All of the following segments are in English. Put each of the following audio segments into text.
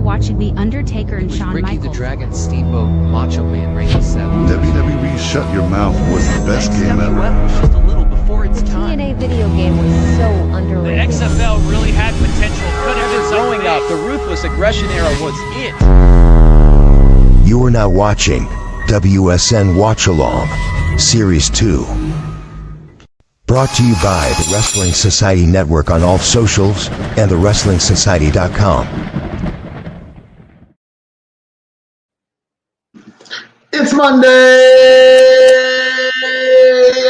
Watching The Undertaker and Shawn Ricky Michaels. the Dragon, Steamboat, Macho Man, Randy Savage. WWE Shut Your Mouth was the best game ever. XFL was just a little before its time. TNA video game was so underrated. The XFL really had potential. Could have been Growing up, the ruthless aggression era was it. You are now watching WSN Watch Along, Series 2. Brought to you by the Wrestling Society Network on all socials and thewrestlingsociety.com. It's Monday,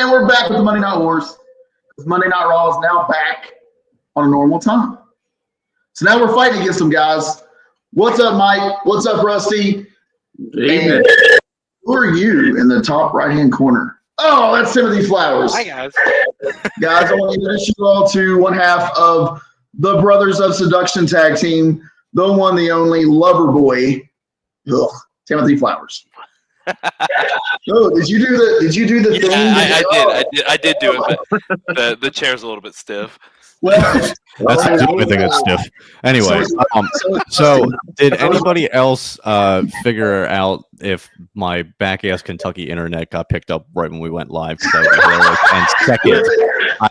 and we're back with the Monday Night Wars. Monday Night Raw is now back on a normal time. So now we're fighting against them, guys. What's up, Mike? What's up, Rusty? Evening. Who are you in the top right-hand corner? Oh, that's Timothy Flowers. Hi, guys. Guys, I want to introduce you all to one half of the Brothers of Seduction tag team, the one, the only lover boy, Timothy Flowers. Oh, did you do the thing? I did do it, but the chair's a little bit stiff. Well, that's the only thing that's stiff. Anyway, so did anybody else figure out if my back-ass Kentucky internet got picked up right when we went live? And second,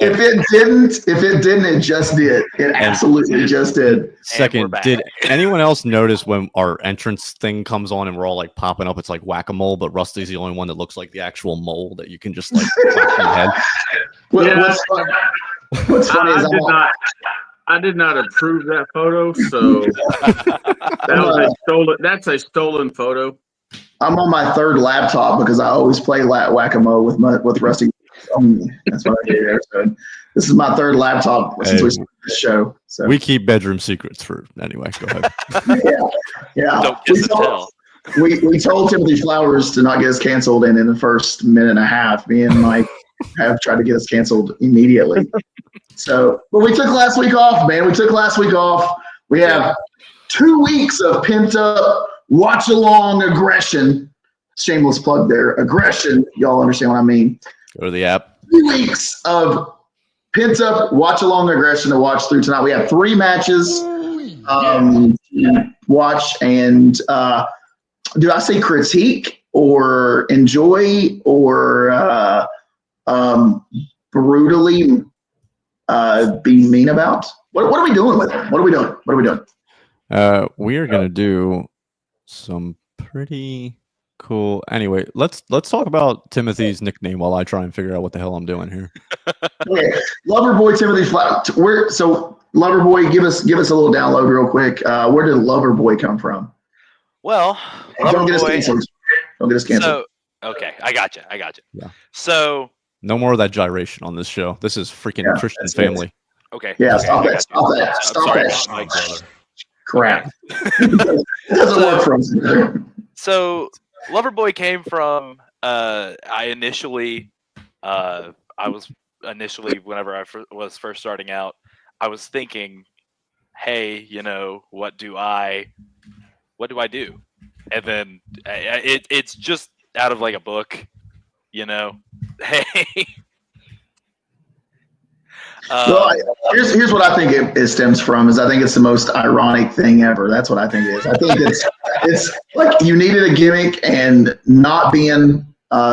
if it didn't, it just did. It absolutely just did. Second, did anyone else notice when our entrance thing comes on and we're all like popping up? It's like whack-a-mole, but Rusty's the only one that looks like the actual mole that you can just like whack in the head. What's funny is I did not approve that photo, so that's a stolen photo. I'm on my third laptop because I always play whack-a-mole with Rusty. That's what I do there. So this is my third laptop since we started this show. So we keep bedroom secrets for anyway. Go ahead. yeah. Don't kiss and tell. We told Timothy Flowers to not get us canceled, and in the first minute and a half, me and Mike have tried to get us canceled immediately. So, but we took last week off, man. We have 2 weeks of pent-up watch-along aggression. Shameless plug there. Aggression. Y'all understand what I mean. Go to the app. 2 weeks of pent-up watch-along aggression to watch through tonight. We have 3 matches to watch, and do I say critique or enjoy or brutally be mean about? What are we doing with it? What are we doing? We are gonna do some pretty cool. Anyway, let's talk about Timothy's nickname while I try and figure out what the hell I'm doing here. Okay, Loverboy Timothy Flowers. So Loverboy, give us a little download real quick. Where did Loverboy come from? Well, Don't get us canceled. So, okay, I got you. Yeah. So no more of that gyration on this show. This is freaking Christian family. okay. Yeah, okay, stop that. Crap. It doesn't work for us. So Loverboy came from I initially I was initially, whenever I was first starting out, I was thinking, hey, what do I do? And then it's just out of like a book, hey. Well, here's what I think it stems from is I think it's the most ironic thing ever. That's what I think it is. I think it's like you needed a gimmick and not being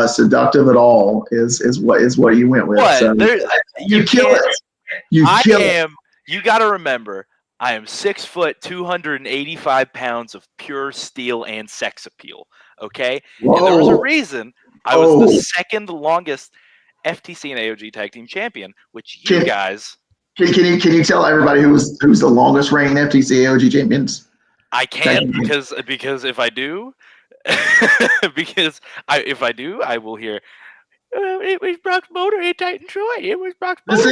seductive at all is what you went with. What? So you kill it. You got to remember, I am 6 foot, 285 pounds of pure steel and sex appeal. Okay, Whoa. And there was a reason I was the second longest FTC and AOG tag team champion, which you guys. Can you tell everybody who's the longest reigning FTC AOG champions? I can't because if I do, if I do, I will hear. It was Brock's motor in Titan Troy. It was Brock's motor.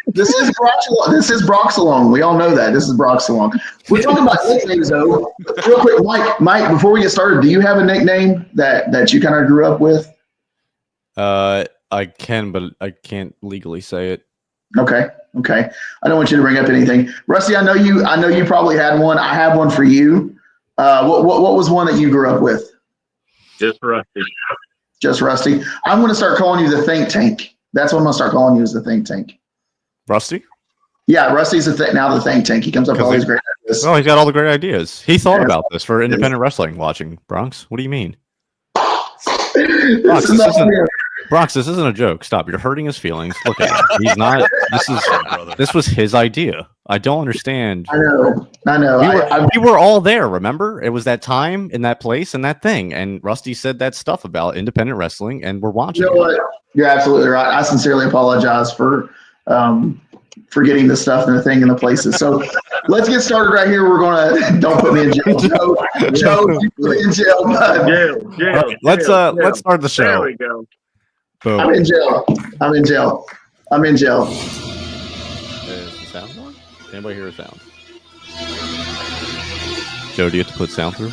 This is Brock's Along. We all know that. This is Brock's Along. We're talking about nicknames though. Real quick, Mike, before we get started, do you have a nickname that you kind of grew up with? I can, but I can't legally say it. Okay. I don't want you to bring up anything. Rusty, I know you probably had one. I have one for you. What was one that you grew up with? Just Rusty. Just Rusty. I'm going to start calling you the Think Tank. That's what I'm going to start calling you, is the Think Tank. Rusty? Yeah, Rusty's now the Think Tank. He comes up with all these great ideas. Oh, he's got all the great ideas. He thought about this for independent wrestling watching. Bronx, what do you mean? Bronx, this isn't a joke. Stop. You're hurting his feelings. Look at him. He's not. This was his idea. I don't understand. I know. We were all there, remember? It was that time in that place and that thing. And Rusty said that stuff about independent wrestling, and we're watching. You know what? You're absolutely right. I sincerely apologize for getting the stuff and the thing and the places. So let's get started right here. We're going to, don't put me in jail. Joe, you put me in jail, bud. Jail. Okay, let's start the show. There we go. Boom. I'm in jail. Is the sound on? Anybody hear a sound? Joe, do you have to put sound through?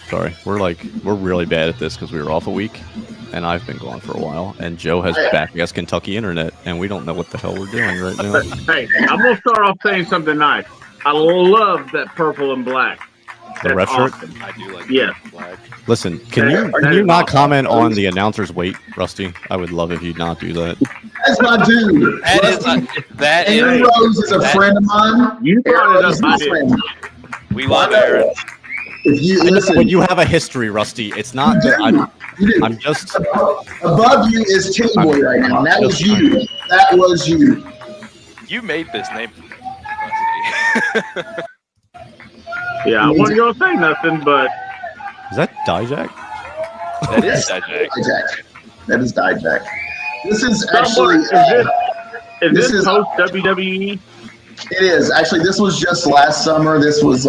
Sorry, we're really bad at this because we were off a week, and I've been gone for a while, and Joe has back-ass Kentucky internet, and we don't know what the hell we're doing right now. Hey, I'm gonna start off saying something nice. I love that purple and black. The red shirt? Awesome. I do like black. Listen, can you not comment on the announcer's weight, Rusty? I would love if you'd not do that. That's my dude. Aaron Rose is a friend of mine. You brought it up. We love Aaron. If you listen, but you have a history, Rusty. It's not that I'm just above you is Titty Boy right now. And that was you. That was you. You made this name, Rusty. Yeah, I wasn't gonna say nothing, but is that Dijak? That is Dijak. That is Dijak. This is actually. Is this post WWE? It is actually. This was just last summer. This is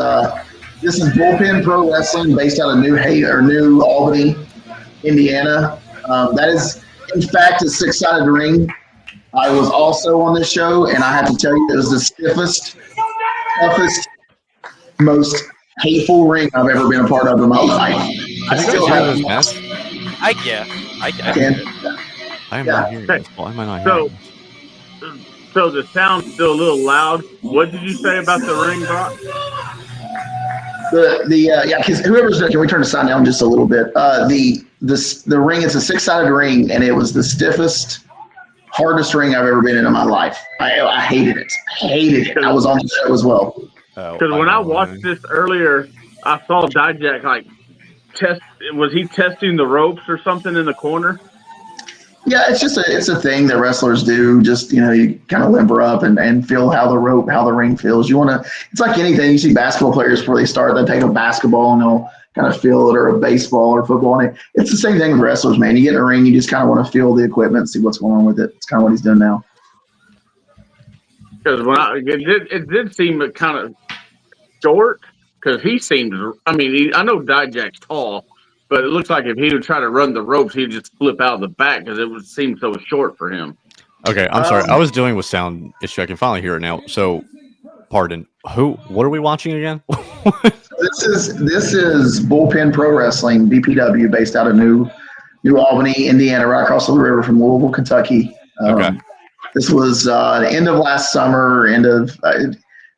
Bullpen Pro Wrestling, based out of New Albany, Indiana. That is, in fact, a 6-sided ring. I was also on this show, and I have to tell you, it was the stiffest, toughest, most hateful ring I've ever been a part of in my life. I still have this mask. I can. I am not hearing this. Why am I not hearing this? So the sound's still a little loud. What did you say about the ring, Brock? Because whoever's, can we turn the sound down just a little bit? The ring is a 6-sided ring, and it was the stiffest, hardest ring I've ever been in my life. I hated it. I was on the show as well. Because when I watched this earlier, I saw Dijak was he testing the ropes or something in the corner? Yeah, it's a thing that wrestlers do. Just, you kind of limber up and feel how the ring feels. It's like anything. You see basketball players before they start, they take a basketball and they'll kind of feel it, or a baseball or football. And it's the same thing with wrestlers, man. You get in a ring, you just kind of want to feel the equipment, see what's going on with it. It's kind of what he's doing now. Because it did seem kind of short, because he seemed, I know Dijak's tall, but it looks like if he would try to run the ropes, he'd just flip out the back because it would seem so short for him. Okay, I'm sorry. I was dealing with sound issue. I can finally hear it now. So, pardon. What are we watching again? This is Bullpen Pro Wrestling, BPW, based out of New Albany, Indiana, right across the river from Louisville, Kentucky. Okay. This was the end of last summer,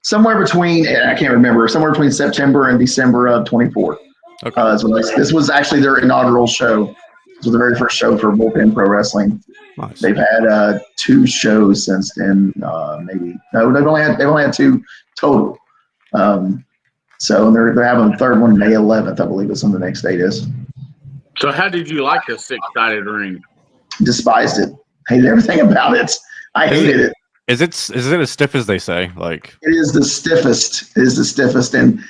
somewhere between, I can't remember, somewhere between September and December of 24. Okay. This was actually their inaugural show. This was the very first show for Bullpen Pro Wrestling. Nice. They've had 2 shows since then. Maybe no, they've only had 2 total. So they're having a third one May 11th, I believe, is when the next date is. So how did you like the 6-sided ring? Despised it. Hated everything about it. I hated it. Is it as stiff as they say? Like, it is the stiffest. It is the stiffest, and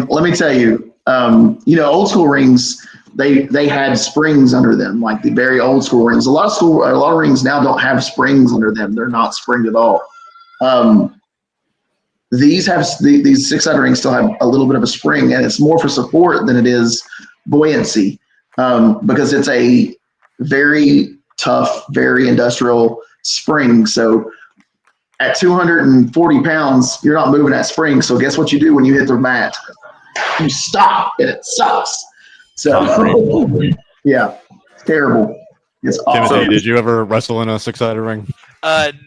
let me tell you, old school rings, they had springs under them, like the very old school rings. A lot of rings now don't have springs under them. They're not springed at all. These 6-sided rings still have a little bit of a spring, and it's more for support than it is buoyancy, because it's a very tough, very industrial spring. So at 240 pounds, you're not moving that spring. So guess what you do when you hit the mat? You stop, and it sucks. So yeah, it's terrible. It's awful. Timothy, did you ever wrestle in a 6-sided ring?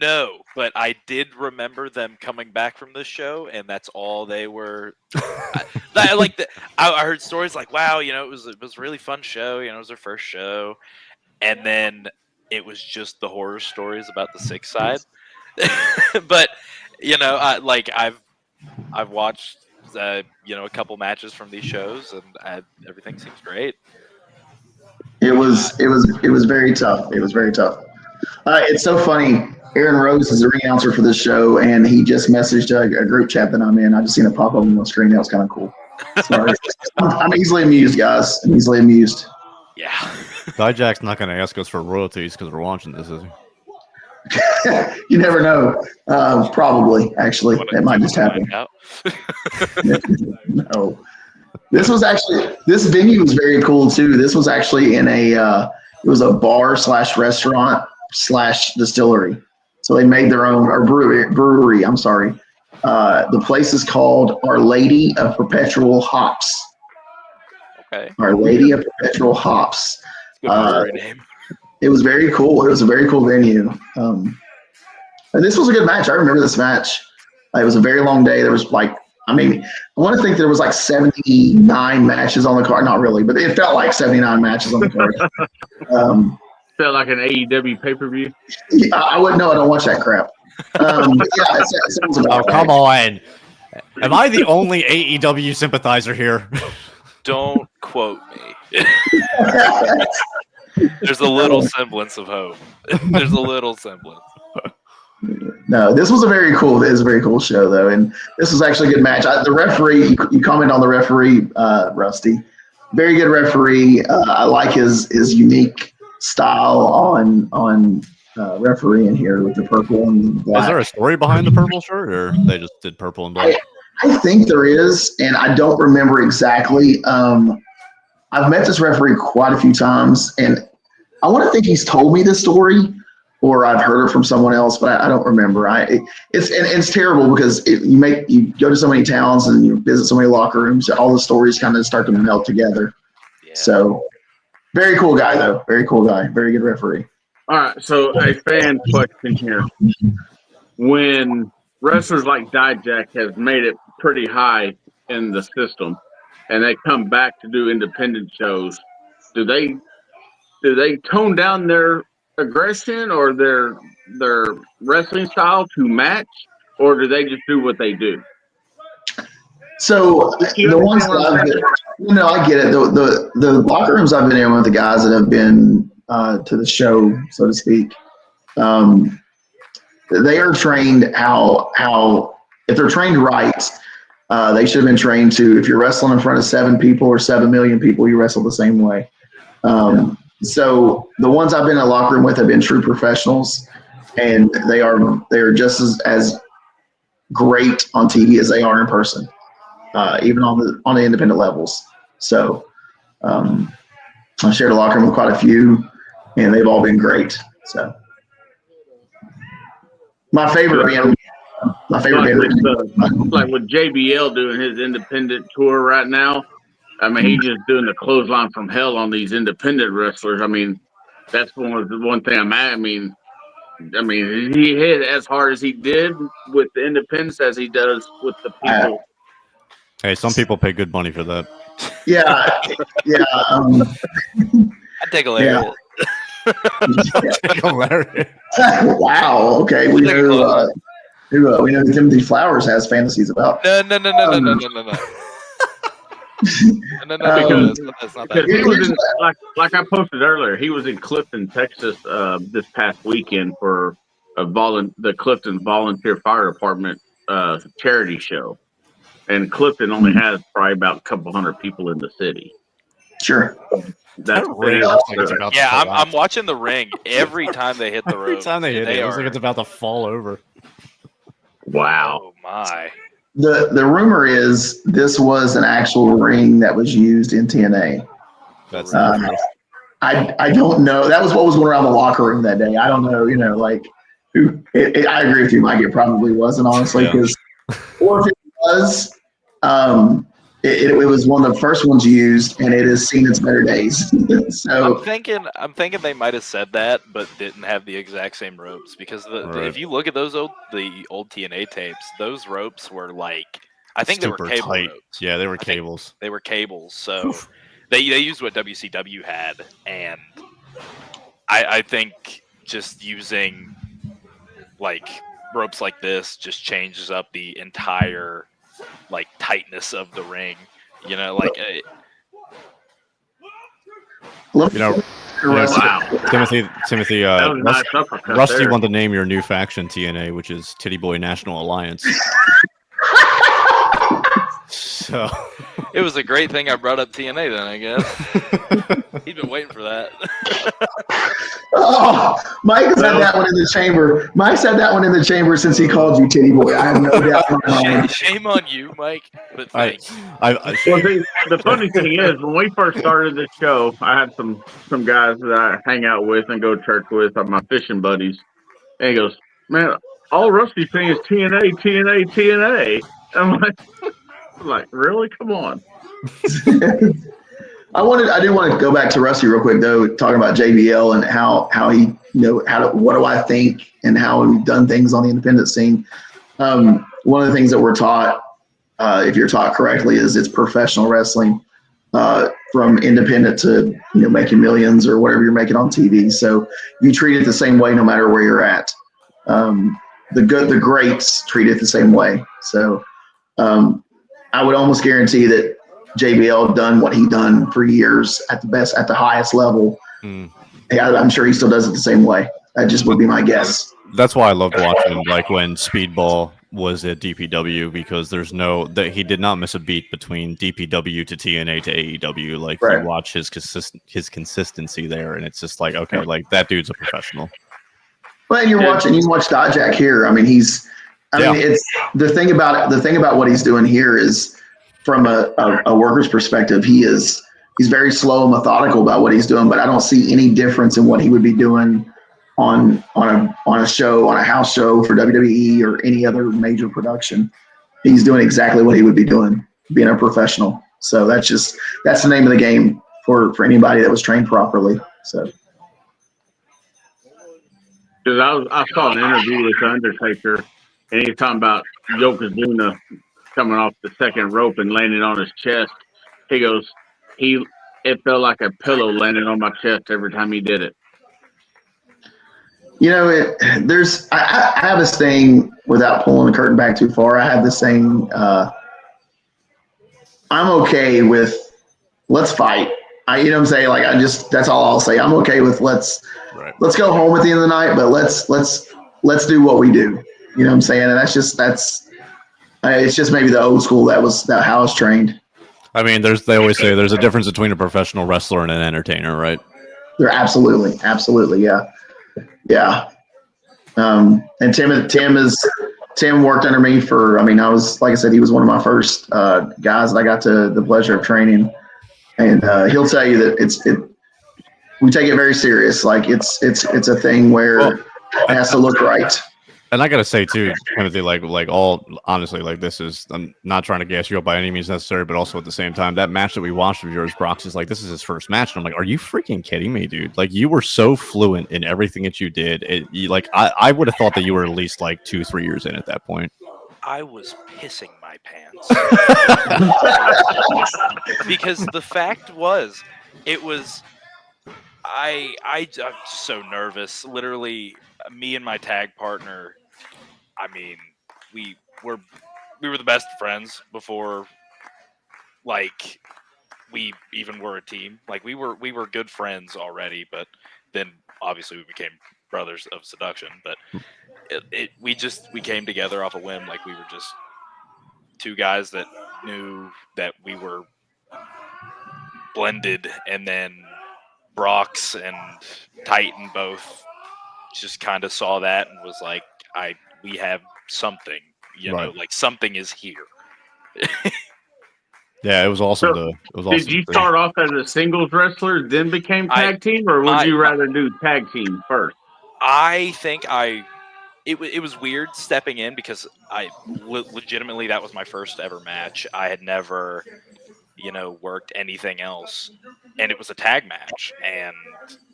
No, but I did remember them coming back from this show, and that's all they were. I heard stories like, "Wow, it was a really fun show. It was their first show," and then it was just the horror stories about the 6-side. But I've watched a couple matches from these shows, and everything seems great. It was very tough. It was very tough. It's so funny. Aaron Rose is the ring announcer for this show, and he just messaged a group chat that I'm in. I just seen it pop up on the screen. That was kind of cool. Sorry. I'm easily amused, guys. I'm easily amused. Yeah. Dijack's not going to ask us for royalties because we're watching this, is he? You never know. Probably, actually, that might just happen. No. This venue was very cool too. This was actually in it was a bar / restaurant / distillery. So they made their own, or brewery. I'm sorry. The place is called Our Lady of Perpetual Hops. Okay. Our Lady of Perpetual Hops. Good brewery name. It was very cool. It was a very cool venue. And this was a good match. I remember this match. It was a very long day. There was I want to think there was 79 matches on the card. Not really, but it felt like 79 matches on the card. Felt like an AEW pay-per-view? Yeah, I wouldn't know. I don't watch that crap. It sounds about right. Come on. Am I the only AEW sympathizer here? Don't quote me. There's a little semblance of hope. There's a little semblance. No, this was a very cool show though, and this was actually a good match. The referee, you comment on the referee, Rusty. Very good referee. I like his unique style on refereeing here with the purple and black. Is there a story behind the purple shirt, or they just did purple and black? I think there is, and I don't remember exactly. I've met this referee quite a few times, and I want to think he's told me this story, or I've heard it from someone else, but I don't remember. It's terrible because you go to so many towns and you visit so many locker rooms, all the stories kind of start to melt together. Yeah. So, very cool guy though. Very cool guy. Very good referee. All right, so a fan question here: when wrestlers like Dijak has made it pretty high in the system, and they come back to do independent shows, do they tone down their aggression or their wrestling style to match, or do they just do what they do? So the ones that I've been, I get it. The locker rooms I've been in with the guys that have been to the show, so to speak, they are trained how if they're trained right, they should have been trained to, if you're wrestling in front of 7 people or 7 million people, you wrestle the same way. So the ones I've been in a locker room with have been true professionals, and they are just as great on TV as they are in person, even on the independent levels. So I shared a locker room with quite a few, and they've all been great. So my favorite being like with JBL doing his independent tour right now. I mean, he's just doing the clothesline from hell on these independent wrestlers. I mean, that's one thing I'm at. I mean, I mean, he hit as hard as he did with the independents as he does with the people. Hey, some people pay good money for that. Yeah, yeah. I'd take a layer. Take a Larry. Wow. Okay, we know we know Timothy Flowers has fantasies about. No. Because That's not Because that. he was in, like I posted earlier, he was in Clifton, Texas, this past weekend for the Clifton Volunteer Fire Department charity show, and Clifton only has probably about a couple hundred people in the city. Sure. That ring looks like it's about to Yeah, collapse. I'm watching the ring every time they hit the rope. Every time they hit it, it looks like it's about to fall over. Wow. Oh my. The rumor is this was an actual ring that was used in TNA. That's not true. I don't know. That was what was going around the locker room that day. I don't know. You know, like who? I agree with you, Mike. It probably wasn't, honestly, because or if it was, it was one of the first ones used, and it has seen its better days. So I'm thinking they might have said that, but didn't have the exact same ropes because if you look at the old TNA tapes, those ropes were like I think Super they were cable tight. ropes. Yeah, they were cables. They were cables, so they used what WCW had, and I think just using like ropes like this just changes up the entire like tightness of the ring. You know, like Timothy, Nice Rusty there. wanted to name your new faction TNA, which is Titty Boy National Alliance. So it was a great thing I brought up TNA then, I guess. He'd been waiting for that. Oh, Mike has had that one in the chamber. Mike's had that one in the chamber since he called you Titty Boy. I have no doubt in my mind. Shame on you, Mike. But thanks. Well, see, the funny thing is, when we first started this show, I had some guys that I hang out with and go to church with, my fishing buddies. And he goes, "Man, all Rusty's saying is TNA, TNA, TNA." I'm like, really? Come on. I do want to go back to Rusty real quick though, talking about JBL and how he, what do I think and how we've done things on the independent scene. One of the things that we're taught, if you're taught correctly, is it's professional wrestling, from independent to making millions or whatever you're making on TV. So you treat it the same way no matter where you're at. The greats treat it the same way. So I would almost guarantee that JBL done what he done for years at the highest level. I'm sure he still does it the same way. That just would be my guess. That's why I loved watching like when Speedball was at DPW, because he did not miss a beat between DPW to TNA to AEW. Like you watch his consistency there, and it's just like, okay, like that dude's a professional. Well, and you watch Dijak here. I mean, it's the thing about what he's doing here is, from a worker's perspective, he's very slow and methodical about what he's doing, but I don't see any difference in what he would be doing on a show, on a house show for WWE or any other major production. He's doing exactly what he would be doing, being a professional. So that's the name of the game for anybody that was trained properly. So. Because I saw an interview with The Undertaker, and he was talking about Yokozuna coming off the second rope and landing on his chest. He goes, it felt like a pillow landing on my chest every time he did it. I have this thing, without pulling the curtain back too far, I have this thing, I'm okay with let's fight. You know what I'm saying? Like, that's all I'll say. I'm okay with let's go home at the end of the night, but let's do what we do. You know what I'm saying? And it's just maybe the old school how I was trained. I mean, they always say there's a difference between a professional wrestler and an entertainer, right? There absolutely, yeah. And Tim worked under me for. I mean, I was, like I said, he was one of my first guys that I got the pleasure of training, and he'll tell you that we take it very serious. Like it's a thing where it has to look right. And I gotta say too, Timothy, all honestly, this is, I'm not trying to gas you up by any means necessary, but also at the same time, that match that we watched of yours, Brox, is this is his first match, and I'm like, are you freaking kidding me, dude? You were so fluent in everything that you did. I would have thought that you were at least 2-3 years in at that point. I was pissing my pants because the fact was, I'm so nervous. Literally, me and my tag partner. I mean, we were the best friends before, we even were a team. We were good friends already, but then obviously we became brothers of seduction. But we came together off a whim. We were just two guys that knew that we were blended, and then Brox and Titan both just kind of saw that and was like, we have something, something is here. Yeah, it was awesome. Did you start off as a singles wrestler, then became tag team, or would you rather do tag team first? I think it was weird stepping in because legitimately that was my first ever match. I had never, worked anything else, and it was a tag match, and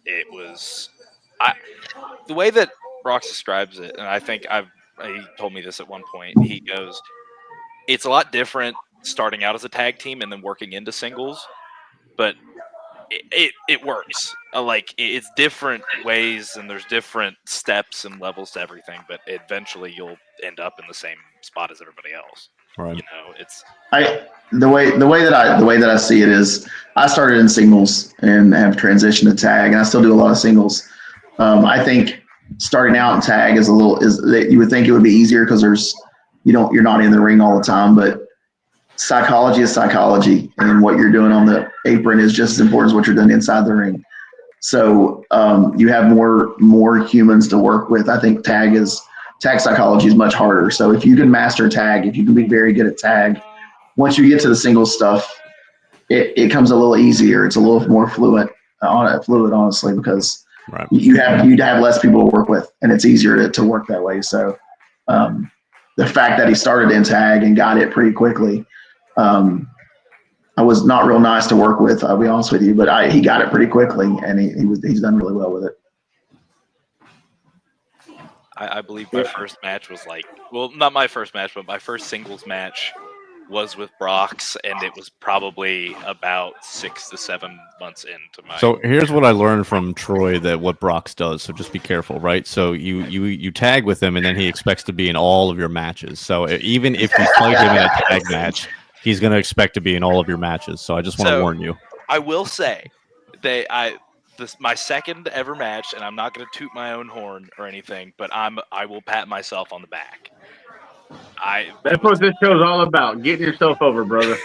it was the way that Brox describes it, and I think he told me this at one point. He goes, it's a lot different starting out as a tag team and then working into singles, but it works. It's different ways, and there's different steps and levels to everything, but eventually you'll end up in the same spot as everybody else. Right. The way that I see it is, I started in singles and have transitioned to tag, and I still do a lot of singles. I think starting out in tag is that you would think it would be easier because you're not in the ring all the time, but psychology is psychology, and what you're doing on the apron is just as important as what you're doing inside the ring. So you have more humans to work with. I think tag psychology is much harder. So if you can master tag, if you can be very good at tag, once you get to the single stuff, it comes a little easier. It's a little more fluid, honestly, because you'd have less people to work with, and it's easier to work that way. So the fact that he started in tag and got it pretty quickly, I was not real nice to work with, I'll be honest with you, but he got it pretty quickly, and he's done really well with it. I believe my first match was not my first match, but my first singles match was with Brox, and it was probably about 6 to 7 months into my. So here's what I learned from Troy, that what Brox does. So just be careful, right? So you tag with him, and then he expects to be in all of your matches. So even if you fight him in a tag match, he's going to expect to be in all of your matches. So I just want to warn you. I will say my second ever match, and I'm not going to toot my own horn or anything, but I will pat myself on the back. That's what this show's all about, getting yourself over, brother.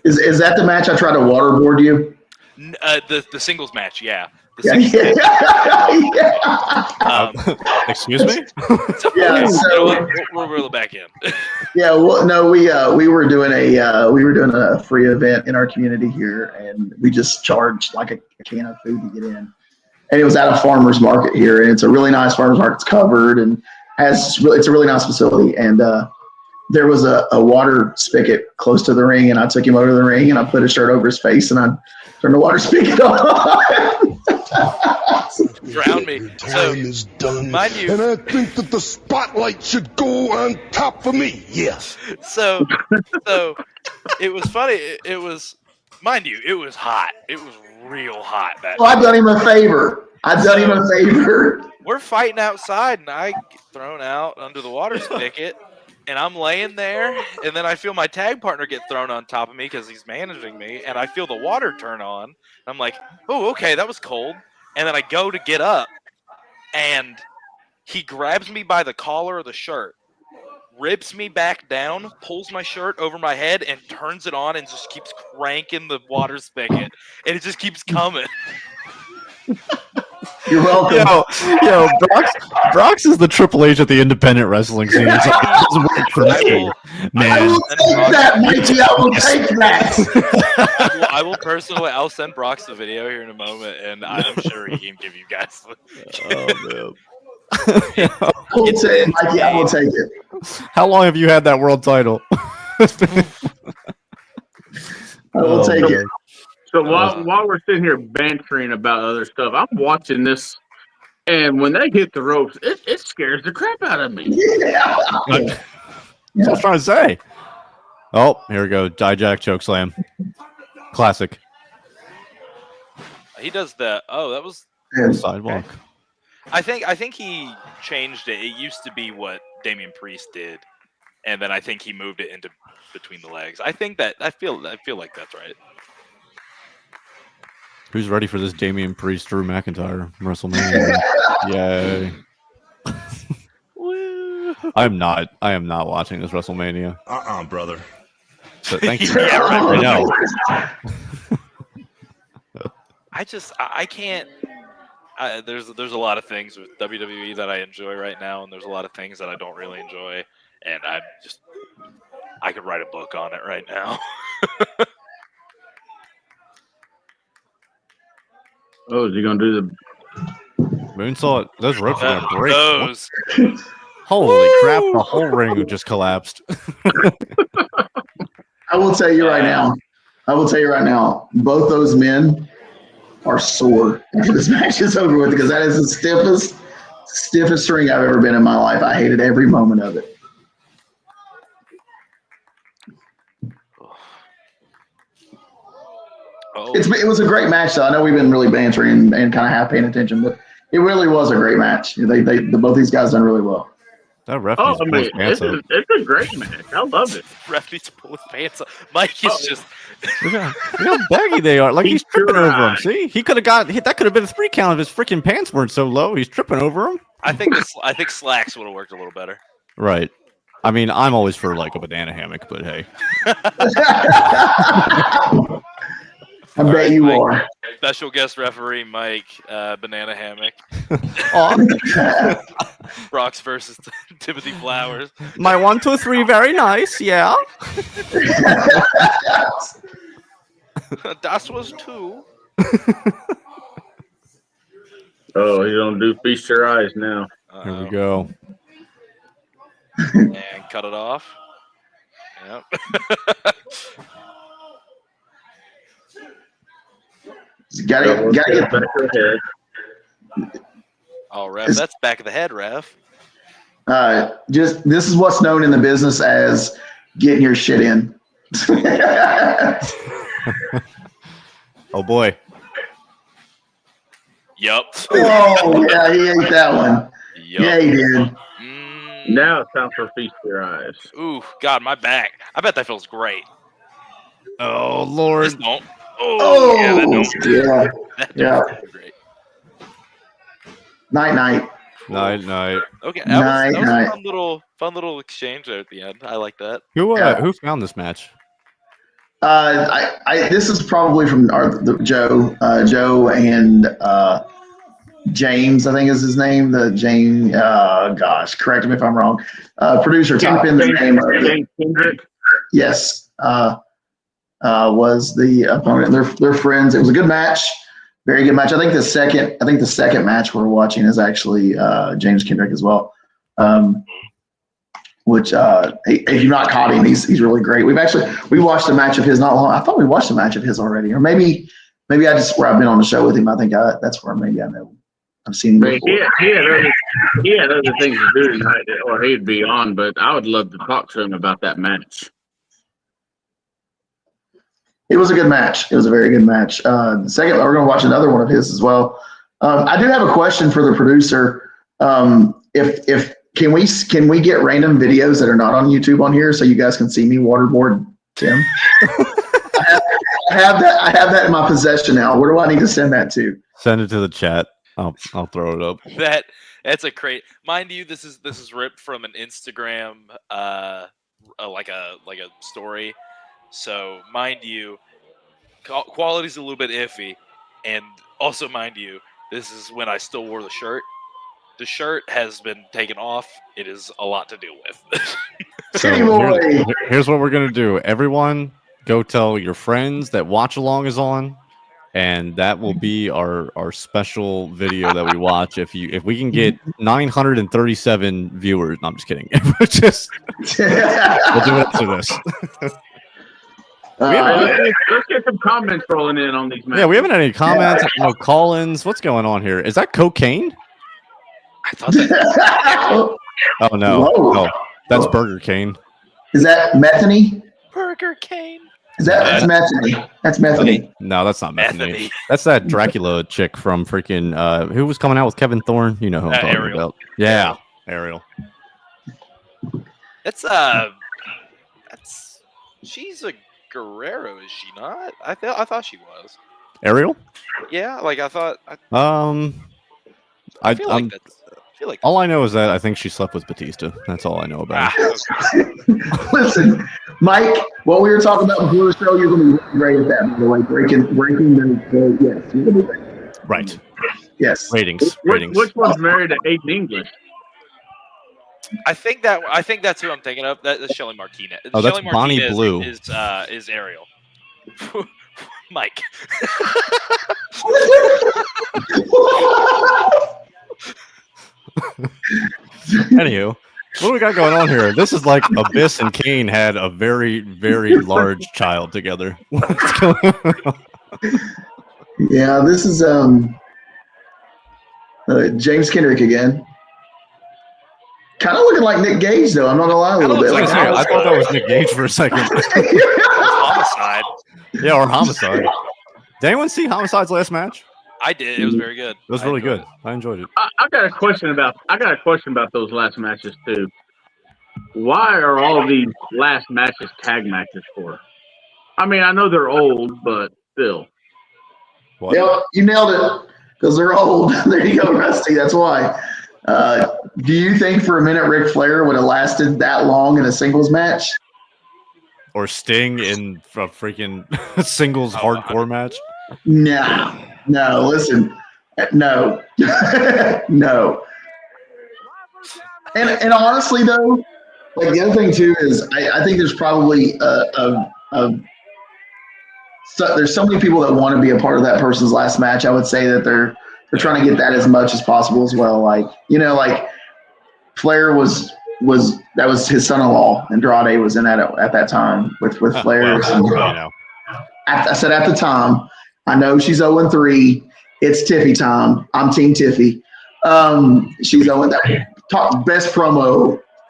Is that the match I tried to waterboard you? The singles match, yeah. Excuse me? We'll reel it back in. Yeah, well, no, we were doing a free event in our community here, and we just charged a can of food to get in, and it was at a farmer's market here, and it's a really nice farmer's market. It's covered and it's a really nice facility, and there was a water spigot close to the ring, and I took him over to the ring, and I put a shirt over his face, and I turned the water spigot on. Drown me. Time is done, mind you, and I think that the spotlight should go on top of me. Yes. So it was funny. It was, mind you, it was hot. It was real hot. I've done him a favor. We're fighting outside, and I get thrown out under the water spigot, and I'm laying there, and then I feel my tag partner get thrown on top of me because he's managing me, and I feel the water turn on. I'm like, oh, okay, that was cold. And then I go to get up, and he grabs me by the collar of the shirt, rips me back down, pulls my shirt over my head, and turns it on and just keeps cranking the water spigot. And it just keeps coming. You're welcome. Yo, Brox is the Triple H at the independent wrestling scene. Man, I will take that, Mikey. I will take that. I will personally. I'll send Brox the video here in a moment, and I'm sure he can give you guys. Oh man. I will take, Mikey, I will take it. How long have you had that world title? I will take it. So while we're sitting here bantering about other stuff, I'm watching this, and when they hit the ropes, it scares the crap out of me. Yeah. That's what I was trying to say. Oh, here we go. Dijak chokeslam. Classic. He does the. Oh, that was. Sidewalk. I think he changed it. It used to be what Damian Priest did, and then I think he moved it into between the legs. I feel like that's right. Who's ready for this Damian Priest Drew McIntyre WrestleMania? Yay. I am not watching this WrestleMania. brother. So thank you. Yeah, right. I know. I can't. There's a lot of things with WWE that I enjoy right now, and there's a lot of things that I don't really enjoy, and I could write a book on it right now. Oh, is he gonna do the moonsault? Those ropes are gonna break. Those. Holy crap! The whole ring just collapsed. I will tell you right now. Both those men are sore after this match is over with because that is the stiffest ring I've ever been in my life. I hated every moment of it. Oh. It was a great match, though. I know we've been really bantering and kind of half paying attention, but it really was a great match. Both these guys done really well. That ref Oh, I mean, it's a great match. I love it. Ref needs to pull his pants up. Mike is just. Look how baggy they are. Like he's tripping over him. See, he could have that could have been a 3 count if his freaking pants weren't so low. He's tripping over him. I think slacks would have worked a little better. Right. I mean, I'm always for like a banana hammock, but hey. I bet you are. Special guest referee Mike, banana hammock. Brox versus Timothy Flowers. My 1, 2, 3, very nice. Yeah. Das was 2. Oh, you don't do feast your eyes now. Here we go. And cut it off. Yep. Gotta get back of the head. Oh, ref, that's back of the head, ref. This is what's known in the business as getting your shit in. Oh boy. Yep. Oh yeah, he ate that one. Yep. Yeah, he did. Now it's time for feast your eyes. Ooh, God, my back. I bet that feels great. Oh Lord. Just don't. Oh, yeah, that don't. Yeah. That don't feel great. Night. Okay, that was a fun little exchange there at the end. I like that. Who found this match? This is probably from Joe and James, I think is his name. Gosh, correct me if I'm wrong. Producer, type in the name of it. Kendrick. Yes, was the opponent. They're friends. It was a good match, very good match. I think the second match we're watching is actually James Kendrick as well. Which if you've not caught him, he's really great. We watched a match of his not long. I thought we watched a match of his already, or maybe where I've been on the show with him. I think that's where maybe I know. I've seen him before. He had other things to do tonight, or he'd be on. But I would love to talk to him about that match. It was a good match. It was a very good match. Second, we're going to watch another one of his as well. I do have a question for the producer. If can we get random videos that are not on YouTube on here so you guys can see me waterboard Tim? I have that in my possession now. Where do I need to send that to? Send it to the chat. I'll throw it up. That's a great. Mind you, this is ripped from an Instagram like a story. So mind you, quality's a little bit iffy, and also mind you, this is when I still wore the shirt. The shirt has been taken off. It is a lot to deal with. So here's what we're gonna do. Everyone, go tell your friends that Watch Along is on, and that will be our special video that we watch. If we can get 937 viewers, no, I'm just kidding. We'll do it after this. Let's get some comments rolling in on these matches. Yeah, we haven't had any comments, no call-ins. What's going on here? Is that cocaine? I thought that. Oh no, Whoa. no, that's Burger Cane. Is that methany? Burger Cane. That's methany. That's methany. No, that's not methany. Methany. That's that Dracula chick from freaking who was coming out with Kevin Thorne. You know who I'm talking Ariel. about? Yeah, Ariel. That's she's a Guerrero, is she not? I thought she was. Ariel? Yeah, like I thought. I feel I'm like that's. I feel like all I know is that I think she slept with Batista. That's all I know about it. Listen, Mike, what we were talking about before the show, you're going to be great at that, by the way. Breaking the yes. You're gonna be great. Right. Yes. Ratings. Which one's married to Aiden English? I think that's who I'm thinking of. That's Shelly Martinez. Oh, that's Shelly Bonnie Martinez Blue. Is Ariel. Mike. Anywho, what do we got going on here? This is like Abyss and Kane had a very, very large child together. What's going on? Yeah, this is James Kendrick again. Kind of looking like Nick Gage, though. I'm not gonna lie a little bit. I thought that was Nick Gage for a second. Homicide. Yeah, or Homicide. Did anyone see Homicide's last match? I did. It was very good. It was really good. I enjoyed it. I got a question about those last matches too. Why are all of these last matches tag matches for? I mean, I know they're old, but still. What? Yeah, you nailed it because they're old. There you go, Rusty. That's why. Do you think for a minute Ric Flair would have lasted that long in a singles match? Or Sting in a freaking singles hardcore match? No, listen. No. No. And honestly, though, like the other thing, too, is I think there's probably there's so many people that want to be a part of that person's last match. I would say that they're trying to get that as much as possible as well. Like, like Flair was his son-in-law. Andrade was in that at that time with Flair. I said at the time, I know she's 0-3. It's Tiffy time. I'm Team Tiffy. She's 0. Top best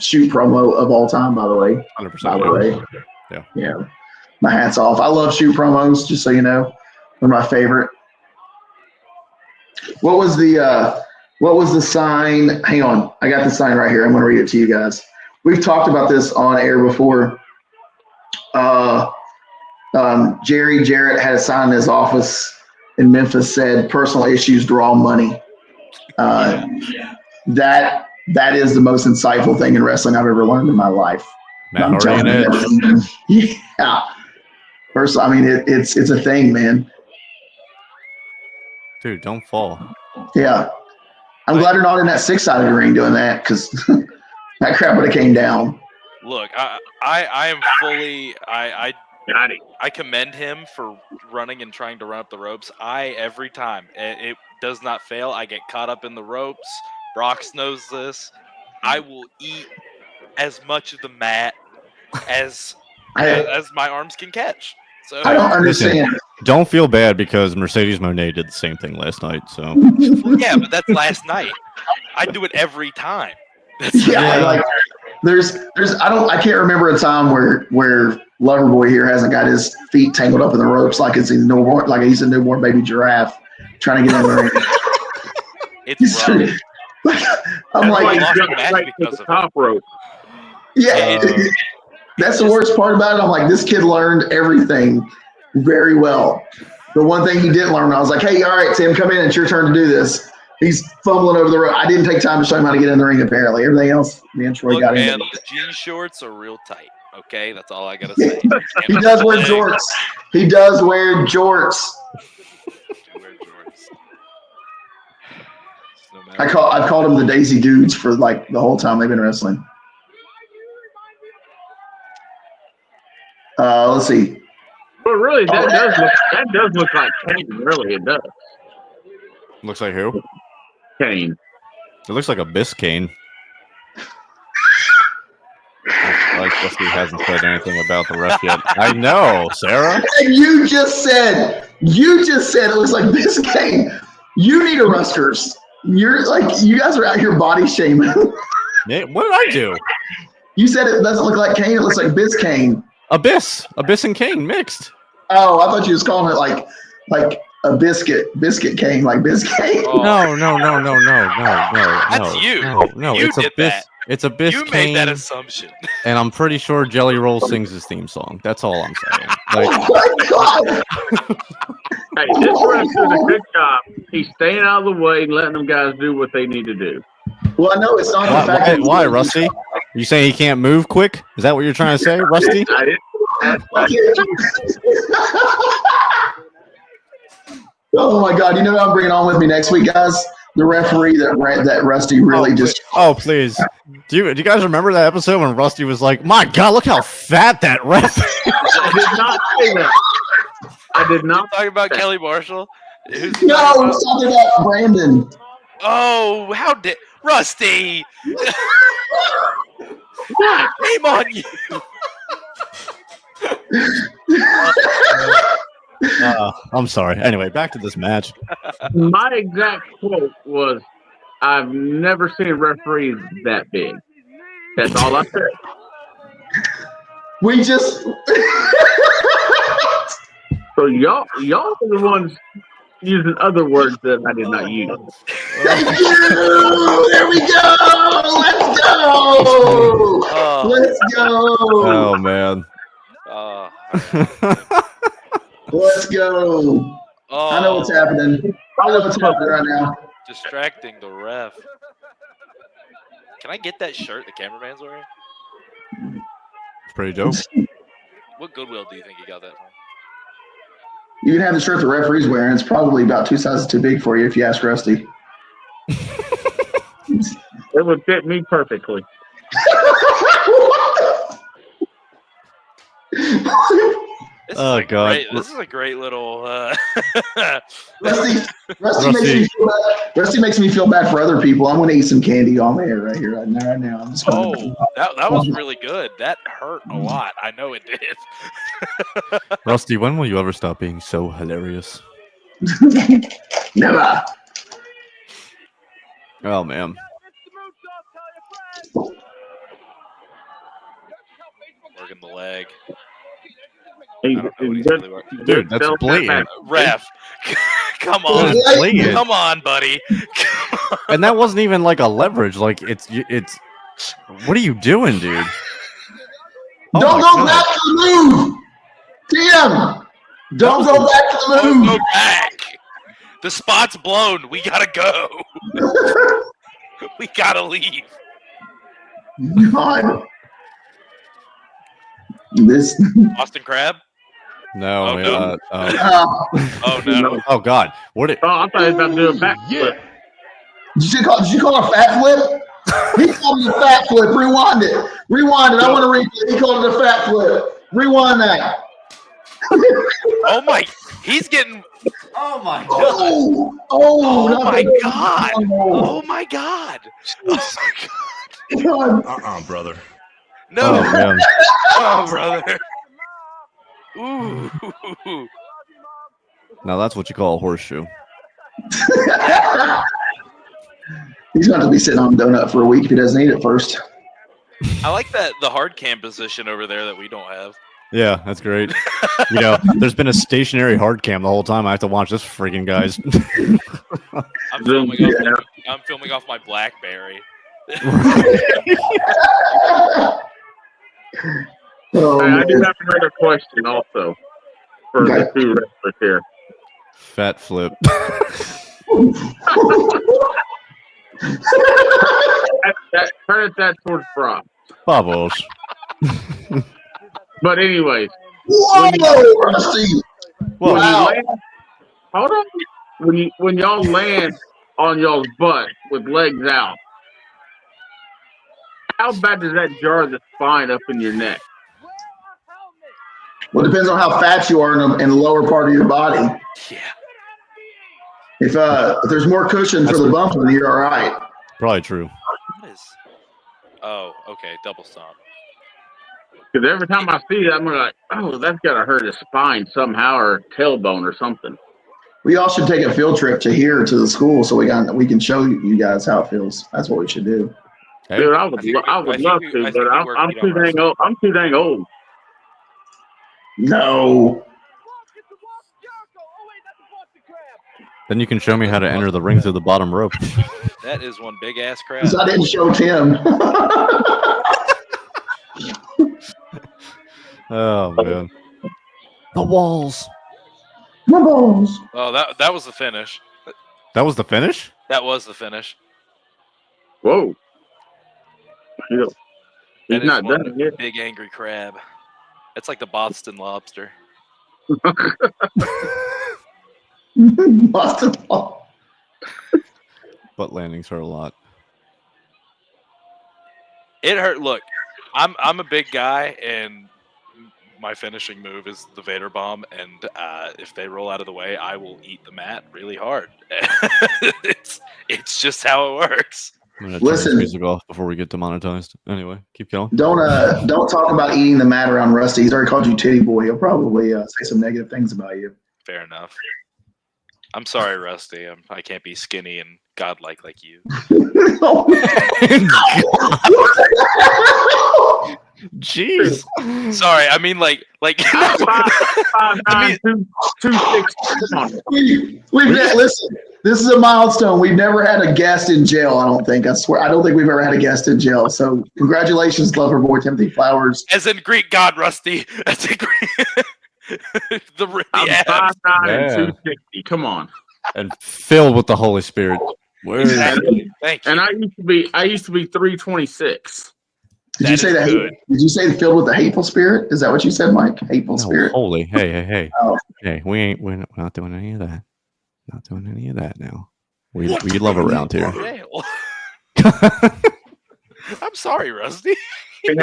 shoot promo of all time, by the way. 100%. By the way. Yeah. My hat's off. I love shoot promos, just so you know. They're my favorite. What was the sign? Hang on. I got the sign right here. I'm going to read it to you guys. We've talked about this on air before. Jerry Jarrett had a sign in his office in Memphis said, "Personal issues draw money." That is the most insightful thing in wrestling I've ever learned in my life. Matt Hardy and Edge. Yeah. First, I mean, it's a thing, man. Dude, don't fall. Yeah. I'm glad you're not in that 6-sided ring doing that, because that crap would have came down. Look, I am fully I commend him for running and trying to run up the ropes. Every time it does not fail, I get caught up in the ropes. Brox knows this. I will eat as much of the mat as my arms can catch. So I don't understand. Listen, don't feel bad because Mercedes Moné did the same thing last night. So yeah, but that's last night. I do it every time. Like I can't remember a time where Loverboy here hasn't got his feet tangled up in the ropes like he's a newborn baby giraffe trying to get in the ring. It's rough. I'm like the top rope. Yeah, that's the worst part about it. I'm like, this kid learned everything very well. The one thing he didn't learn, I was like, hey, all right, Tim, come in. It's your turn to do this. He's fumbling over the rope. I didn't take time to show him how to get in the ring, apparently. Everything else, me and Troy got in. The jean shorts are real tight. Okay, that's all I got to say. He does wear jorts. He does wear jorts. I've called him the Daisy Dudes for like the whole time they've been wrestling. Let's see. But really, that does look like Kane. Really, it does. Looks like who? Kane. It looks like a Biscayne. Like Rusty hasn't said anything about the ref yet. I know, Sarah. And you just said it looks like this game. You need a Rusters. You're like, you guys are out here body shaming. Yeah, what did I do? You said it doesn't look like Kane. It looks like Biscayne. Abyss and Kane mixed. Oh, I thought you was calling it like a biscuit Kane, like Biscayne. Oh. No. That's you. No, You it's a did Bis. that. It's a Bis. You Kane, made that assumption. and I'm pretty sure Jelly Roll sings his theme song. That's all I'm saying. Like, Oh my God. Hey, this ref does a good job. He's staying out of the way and letting them guys do what they need to do. Well, I know it's not the fact that why, Rusty? You saying he can't move quick? Is that what you're trying to say, Rusty? I didn't. Oh my God! You know what I'm bringing on with me next week, guys? The referee that Rusty really just. Oh, please! Do you guys remember that episode when Rusty was like, "My God, look how fat that ref is." I did not say that. I did not. Talking about Kelly Marshall. No, I'm talking about Brandon. Oh, how did Rusty? Shame on you. I'm sorry. Anyway, back to this match. My exact quote was, "I've never seen a referee that big." That's all I said. We just. So y'all are the ones using other words that I did not use. Thank you. There we go. Let's go. Let's go. Oh man. Let's go. I know what's happening. I know what's happening right now. Distracting the ref. Can I get that shirt the cameraman's wearing? It's pretty dope. What Goodwill do you think you got that from? You can have the shirt the referee's wearing. It's probably about 2 sizes too big for you if you ask Rusty. It would fit me perfectly. Oh God! This is a great little. Rusty makes me feel bad for other people. I'm going to eat some candy on air right here, right now. I'm just that was really good. That hurt a lot. I know it did. Rusty, when will you ever stop being so hilarious? Never. Oh man. Working the leg. Dude, that's blatant. Ref, come on, come on, buddy. Come on. And that wasn't even like a leverage. Like it's. What are you doing, dude? Don't go back to the move, Tim. Don't go back to the move. Don't go back. The spot's blown. We gotta go. We gotta leave. God. This Boston Crab. No. Oh, no. Oh no. Oh God. What? I thought he was about to do a backflip. Did you call it a fat flip? He called it a fat flip. Rewind it. I want to read it. He called it a fat flip. Rewind that. Oh my! He's getting. Oh my God. Oh my God. Oh my God. Oh my God. Brother. No. Oh, man. Oh, brother. Ooh. Now that's what you call a horseshoe. He's going to be sitting on a donut for a week if he doesn't eat it first. I like the hard cam position over there that we don't have. Yeah, that's great. You know, there's been a stationary hard cam the whole time. I have to watch this freaking guys. I'm filming off my BlackBerry. I do have another question also for the two wrestlers here. Fat flip. Turn that towards Brock. Bubbles. But anyways. Whoa, Rusty. Wow. Hold on. When y'all land on y'all's butt with legs out, how bad does that jar the spine up in your neck? Well, it depends on how fat you are in the lower part of your body. Yeah. If there's more cushion for the bump, then you're all right. Probably true. What is? Oh, okay. Double stomp. Because every time I see it, I'm like, oh, that's got to hurt his spine somehow or tailbone or something. We all should take a field trip to the school so we can show you guys how it feels. That's what we should do. Hey. Dude, I would love to, but I'm too dang old. I'm too dang old. No. Then you can show me how to enter the ring through the bottom rope. That is one big ass crap. Because I didn't show Tim. Oh man. The walls. My balls. Oh, that was the finish. That was the finish? That was the finish. Whoa. He's That is not one done yet. big angry crab. It's like the Boston lobster. Boston ball. Butt landings hurt a lot. It hurt. Look, I'm a big guy, and my finishing move is the Vader bomb. And if they roll out of the way, I will eat the mat really hard. it's just how it works. I'm gonna turn this music off before we get demonetized. Anyway, keep going. Don't talk about eating the mat around Rusty. He's already called you titty boy. He'll probably say some negative things about you. Fair enough. I'm sorry, Rusty. I can't be skinny and godlike like you. Jeez. Sorry, I mean like. I mean, 260. Listen. This is a milestone. We've never had a guest in jail. I don't think. I swear. I don't think we've ever had a guest in jail. So congratulations, Loverboy Timothy Flowers. As in Greek god, Rusty. As in Greek. I'm 5'9" and 260. Come on. And filled with the Holy Spirit. Exactly. Thank you. And I used to be 326. Did you say that? Did you say filled with the hateful spirit? Is that what you said, Mike? Hateful spirit. Holy. Hey. Oh. Hey, we're not doing any of that. Not doing any of that now. We love around here. I'm sorry, Rusty. We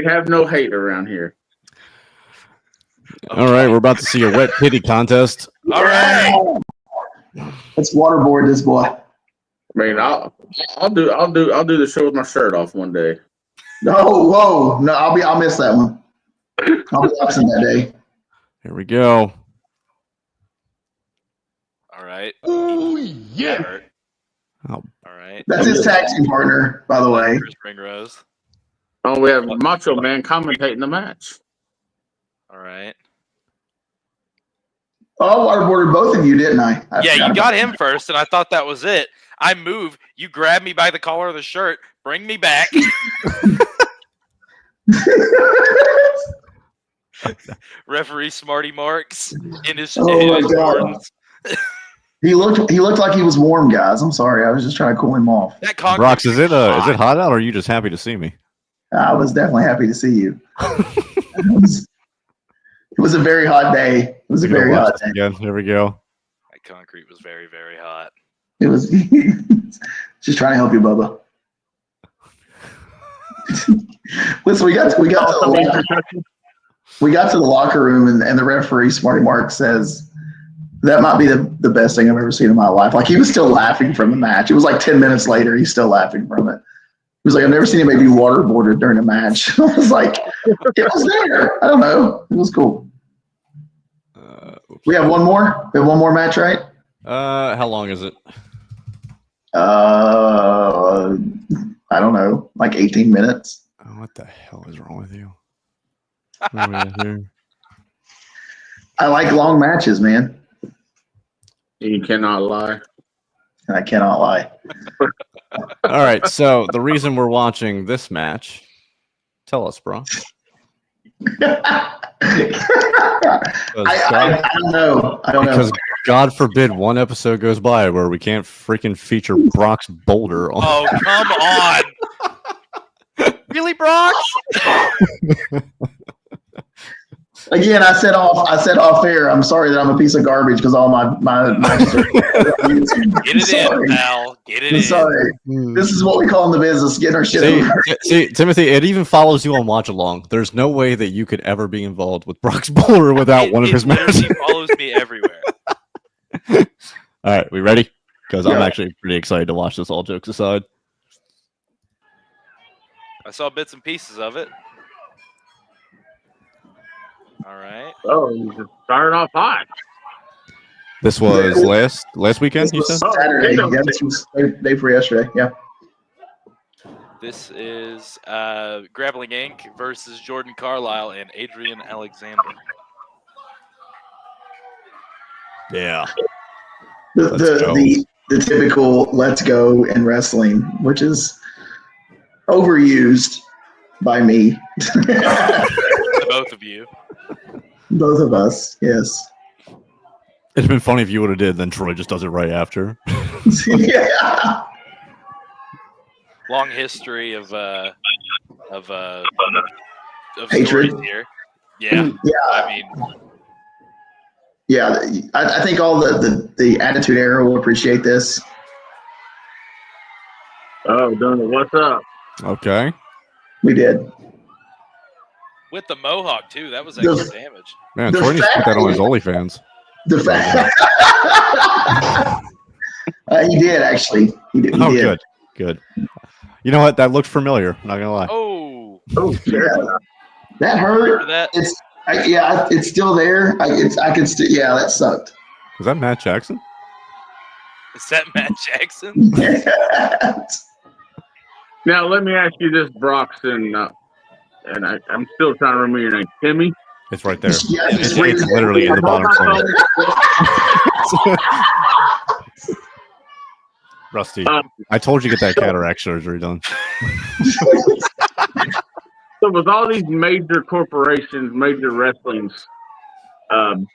have no hate around here. Okay. All right, we're about to see a wet kitty contest. All right. Let's waterboard this boy. I mean, I'll do the show with my shirt off one day. No, I'll miss that one. I'll be absent that day. Here we go. All right. Oh, yeah. All right. That's his tag team partner, by the way. Ring Rose. Oh, we have Macho Man commentating the match. All right. Oh, I waterboarded both of you, didn't I? Yeah, you got him first, and I thought that was it. I move. You grab me by the collar of the shirt, bring me back. Referee Smarty Marks in his Jordans. He looked like he was warm, guys. I'm sorry. I was just trying to cool him off. That Brox, is it hot out, or are you just happy to see me? I was definitely happy to see you. It was a very hot day. It was a very hot day. Again. There we go. That concrete was very, very hot. It was just trying to help you, Bubba. Listen, we got to the locker room, and the referee, Smarty Mark, says that might be the best thing I've ever seen in my life. Like, he was still laughing from the match. It was like 10 minutes later, he's still laughing from it. He was like, I've never seen anybody be waterboarded during a match. I was like, it was there. I don't know. It was cool. We have one more. We have one more match, right? How long is it? I don't know, like 18 minutes. Oh, what the hell is wrong with you? I like long matches, man. You cannot lie. I cannot lie. All right, so the reason we're watching this match, tell us, bro. I don't know. Because God forbid one episode goes by where we can't freaking feature Brock's boulder on. Oh, come on. Really, Brock? Again, I said off air. I'm sorry that I'm a piece of garbage because all my matches are. Get it in, pal. Get It I'm is. sorry. This is what we call in the business, getting our shit over. See, Timothy, it even follows you on Watch Along. There's no way that you could ever be involved with Brock's Bowler without one of his matches. It follows me everywhere. All right, we ready? Because I'm Yeah. actually pretty excited to watch this, all jokes aside. I saw bits and pieces of it. All right. Oh, you just started off hot. This was last weekend, This you was said? Saturday. Yeah, this was day for yesterday. Yeah. This is Grappling Inc. versus Jordan Carlisle and Adrian Alexander. Yeah. The typical let's go in wrestling, which is overused by me. The both of you. Both of us, yes. It'd been funny if you would have did, then Troy just does it right after. Yeah. Long history of Hatred. stories here. Yeah. Yeah. I mean, Yeah, I think all the Attitude Era will appreciate this. Oh, Donald, what's up? Okay. We did. with the mohawk too. That was extra damage. Man, Troy needs to put that on his OnlyFans. The fact he did actually. He did. Good. You know what? That looked familiar. Not gonna lie. Oh, yeah. That hurt. That? It's still there. I can still. Yeah, that sucked. Is that Matt Jackson? Is that Matt Jackson? Now let me ask you this, Broxton, and I'm still trying to remember your name. Timmy. It's right there. Yeah, it's literally in the bottom corner. Rusty, I told you to get that cataract surgery done. So with all these major corporations, major wrestlings,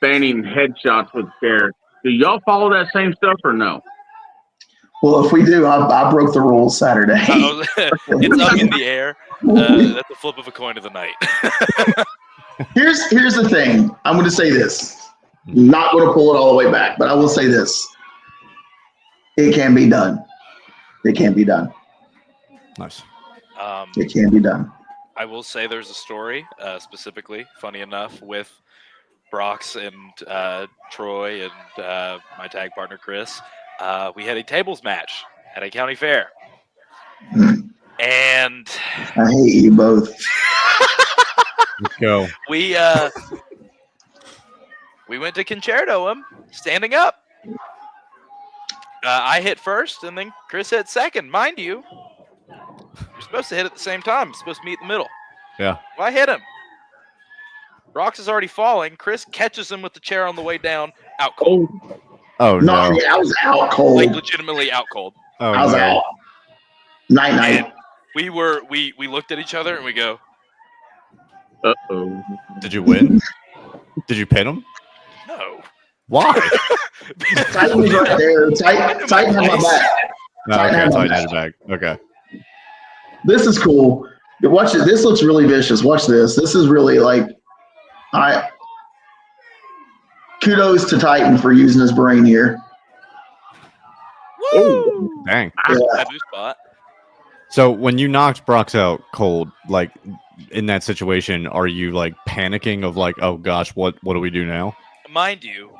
banning headshots with care, do y'all follow that same stuff or no? Well, if we do, I broke the rules Saturday. It's up in the air. That's the flip of a coin of the night. Here's the thing. I'm going to say this. Not going to pull it all the way back, but I will say this. It can be done. It can be done. Nice. It can be done. I will say there's a story, specifically, funny enough, with Brox and Troy and my tag partner Chris. We had a tables match at a county fair. And I hate you both. Let's go. We went to concerto him standing up. I hit first, and then Chris hit second. Mind you, you're supposed to hit at the same time. You're supposed to meet in the middle. Yeah. Well, I hit him. Brox is already falling. Chris catches him with the chair on the way down. Out cold. Oh no! Yeah, I was out cold. Like legitimately out cold. Oh, I was out. Night. And we looked at each other and we go, Uh-oh. Did you win? Did you pin him? no. Why? Titan was right there. Titan had my back. No, okay, Titan had your back. Okay. This is cool. Watch it. This looks really vicious. Watch this. This is really like, kudos to Titan for using his brain here. Woo! Dang. Yeah. Taboo spot. So when you knocked Brox out cold, like in that situation, are you like panicking of like, oh gosh, what do we do now? Mind you,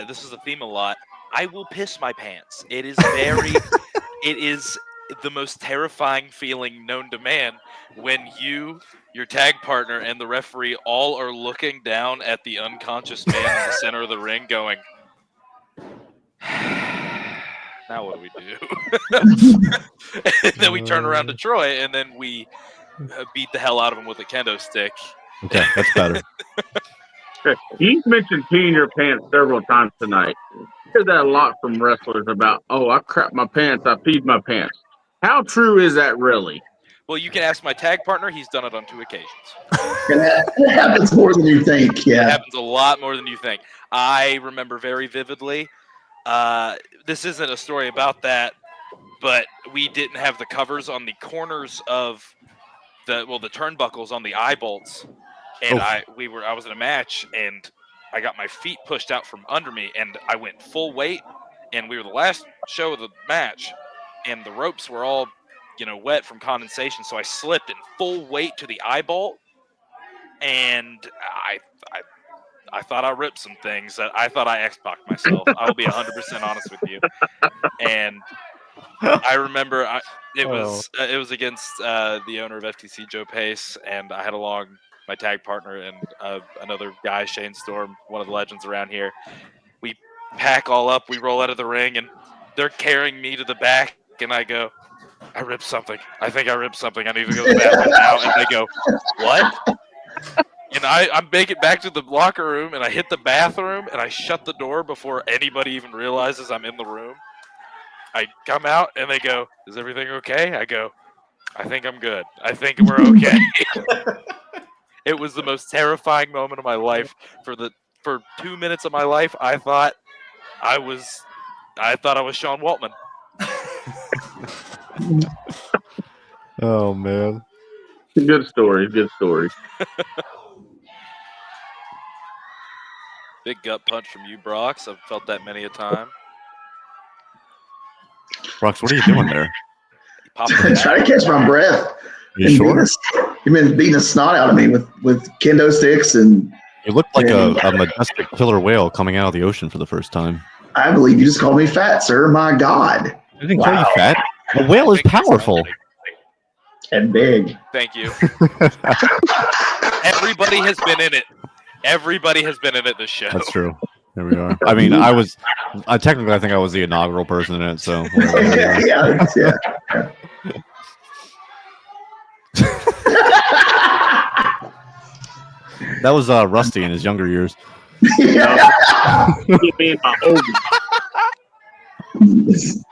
this is a theme a lot. I will piss my pants. It is it is the most terrifying feeling known to man when you, your tag partner, and the referee all are looking down at the unconscious man in the center of the ring going, now what do we do? And then we turn around to Troy, and then we beat the hell out of him with a kendo stick. Okay, that's better. You've mentioned peeing your pants several times tonight. I hear that a lot from wrestlers about, oh, I crapped my pants, I peed my pants. How true is that really? Well, you can ask my tag partner. He's done it on 2 occasions. It happens more than you think. It Yeah. happens a lot more than you think. I remember very vividly. This isn't a story about that, but we didn't have the covers on the corners of the turnbuckles on the eye bolts, and I was in a match, and I got my feet pushed out from under me, and I went full weight, and we were the last show of the match, and the ropes were all, wet from condensation. So I slipped in full weight to the eyeball, and I thought I ripped some things. I thought I X-Pac'd myself. I'll be 100% honest with you. And I remember it was against the owner of FTC, Joe Pace, and I had along my tag partner and another guy, Shane Storm, one of the legends around here. We pack all up, we roll out of the ring, and they're carrying me to the back, and I go, I ripped something. I think I ripped something. I need to go to the bathroom now. And they go, what? And I make it back to the locker room, and I hit the bathroom, and I shut the door before anybody even realizes I'm in the room. I come out, and they go, is everything okay? I go, I think I'm good. I think we're okay. It was the most terrifying moment of my life. For 2 minutes of my life, I thought I was Sean Waltman. Oh man. Good story. Good story. Big gut punch from you, Brox. I've felt that many a time. Brox, what are you doing there? Trying to catch my breath. You sure? You've been beating the snot out of me with kendo sticks, and you look like a majestic killer whale coming out of the ocean for the first time. I believe you just called me fat, sir. My God. I didn't call you fat. A whale is powerful. And big. Thank you. Everybody has been in it. Everybody has been in it this show. That's true. There we are. I mean, technically, I think I was the inaugural person in it, so. yeah. That was Rusty in his younger years.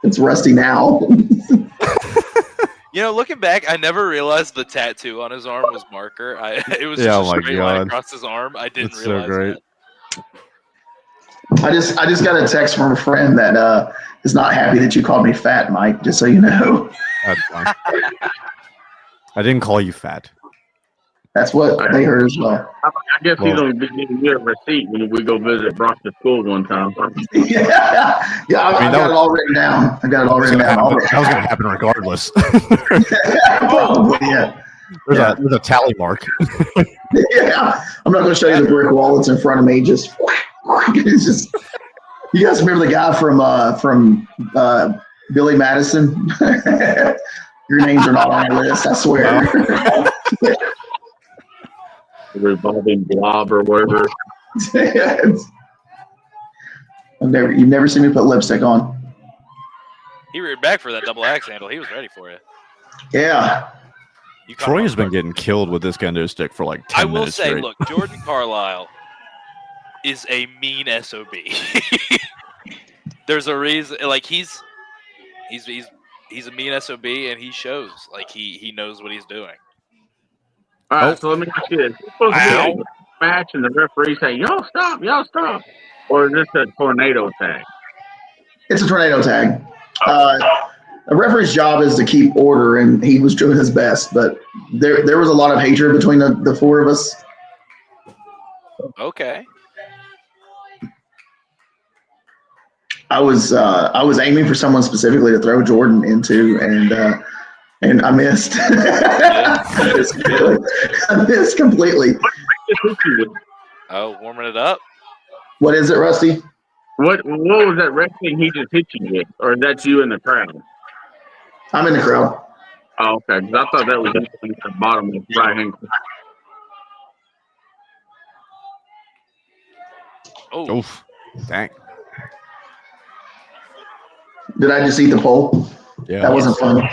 It's Rusty now. Looking back, I never realized the tattoo on his arm was marker. It was just a straight line across his arm. I didn't realize so great. That. I just got a text from a friend that is not happy that you called me fat, Mike, just so you know. That's fine. I didn't call you fat. That's what they heard as well. I guess he's going to be giving you a receipt when we go visit Brock's school one time. I got it all written down. That was going to happen regardless. Probably, yeah. There's a tally mark. Yeah. I'm not going to show you the brick wall that's in front of me. It's just. You guys remember the guy from Billy Madison? Your names are not on the list, I swear. Revolving blob or whatever. You've never seen me put lipstick on. He reared back for that double axe handle. He was ready for it. Yeah. Troy has been getting killed with this kendo stick for like 10 minutes. I will say, straight. Look, Jordan Carlisle is a mean SOB. There's a reason, like he's a mean SOB, and he shows like he knows what he's doing. All right, so let me ask you this: it's supposed to be a match, and the referee say, "Y'all stop," or is this a tornado tag? It's a tornado tag. A referee's job is to keep order, and he was doing his best, but there was a lot of hatred between the four of us. Okay. I was aiming for someone specifically to throw Jordan into, and I missed. I missed completely. Oh, warming it up. What is it, Rusty? What was that red thing he just hit you with, or that's you in the crowd? I'm in the crowd. Oh, okay. 'Cause I thought that was at the bottom of the right hand. Oh, oof! Dang. Did I just eat the pole? Yeah. That wasn't fun.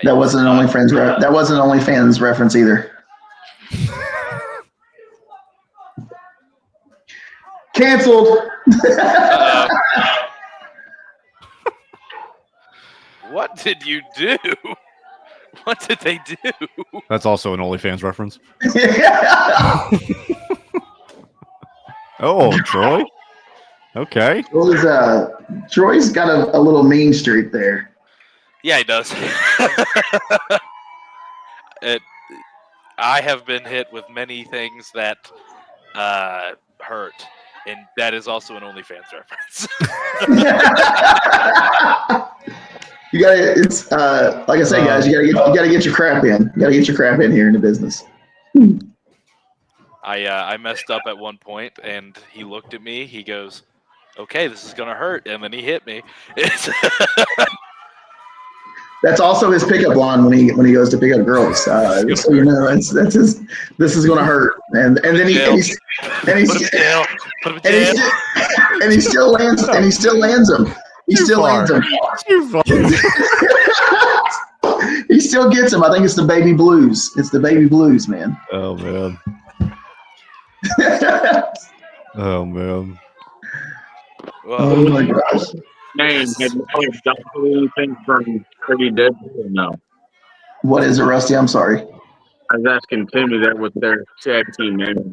That wasn't an OnlyFans reference either. Canceled. What did you do? What did they do? That's also an OnlyFans reference. Yeah. Oh, Troy. Okay. Troy's got a little mean streak there. Yeah, he does. I have been hit with many things that hurt, and that is also an OnlyFans reference. You gotta. It's like I say, guys. You gotta get your crap in. You gotta get your crap in here in the business. I messed up at one point, and he looked at me. He goes, "Okay, this is gonna hurt," and then he hit me. That's also his pickup line when he goes to pick up girls. So you know, that's his. This is gonna hurt, and then he put him in jail. Put him in jail. And he still lands them. He still lands them. He still gets them. I think it's the baby blues. It's the baby blues, man. Oh man. Oh man. Oh my gosh. Name had you adopted anything from Pretty Deadly or no? What is it, Rusty? I'm sorry. I was asking Timmy that with their tag team name.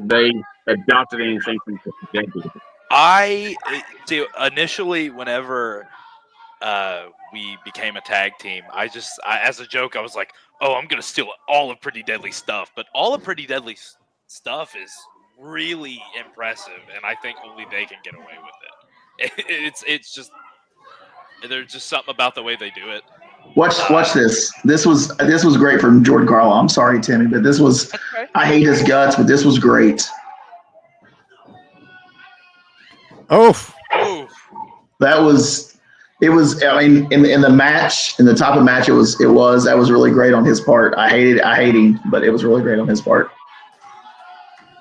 They adopted anything from Pretty Deadly? I see. Initially, whenever we became a tag team, I as a joke, I was like, "Oh, I'm gonna steal all of Pretty Deadly stuff." But all of Pretty Deadly stuff is really impressive, and I think only they can get away with it. It's just there's just something about the way they do it. Watch this. This was great from Jordan Carlo. I'm sorry, Timmy, but this was. Okay. I hate his guts, but this was great. Oof. That was. It was. I mean, in the match, in the top of the match, that was really great on his part. I hate him, but it was really great on his part.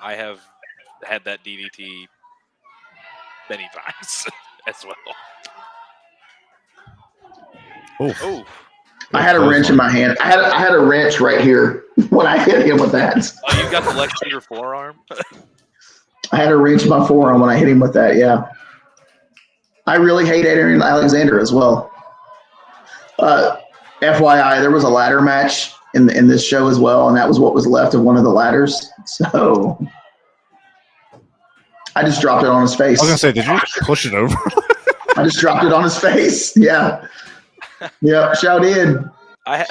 I have had that DDT many times as well. Oh. I had a wrench in my hand. I had a wrench right here when I hit him with that. Oh, you got the Lex Luger forearm? I had a wrench in my forearm when I hit him with that, yeah. I really hate Adrian Alexander as well. FYI, there was a ladder match in this show as well, and that was what was left of one of the ladders. So I just dropped it on his face. I was gonna say, did you push it over? I just dropped it on his face. Yeah. Yeah, shout in.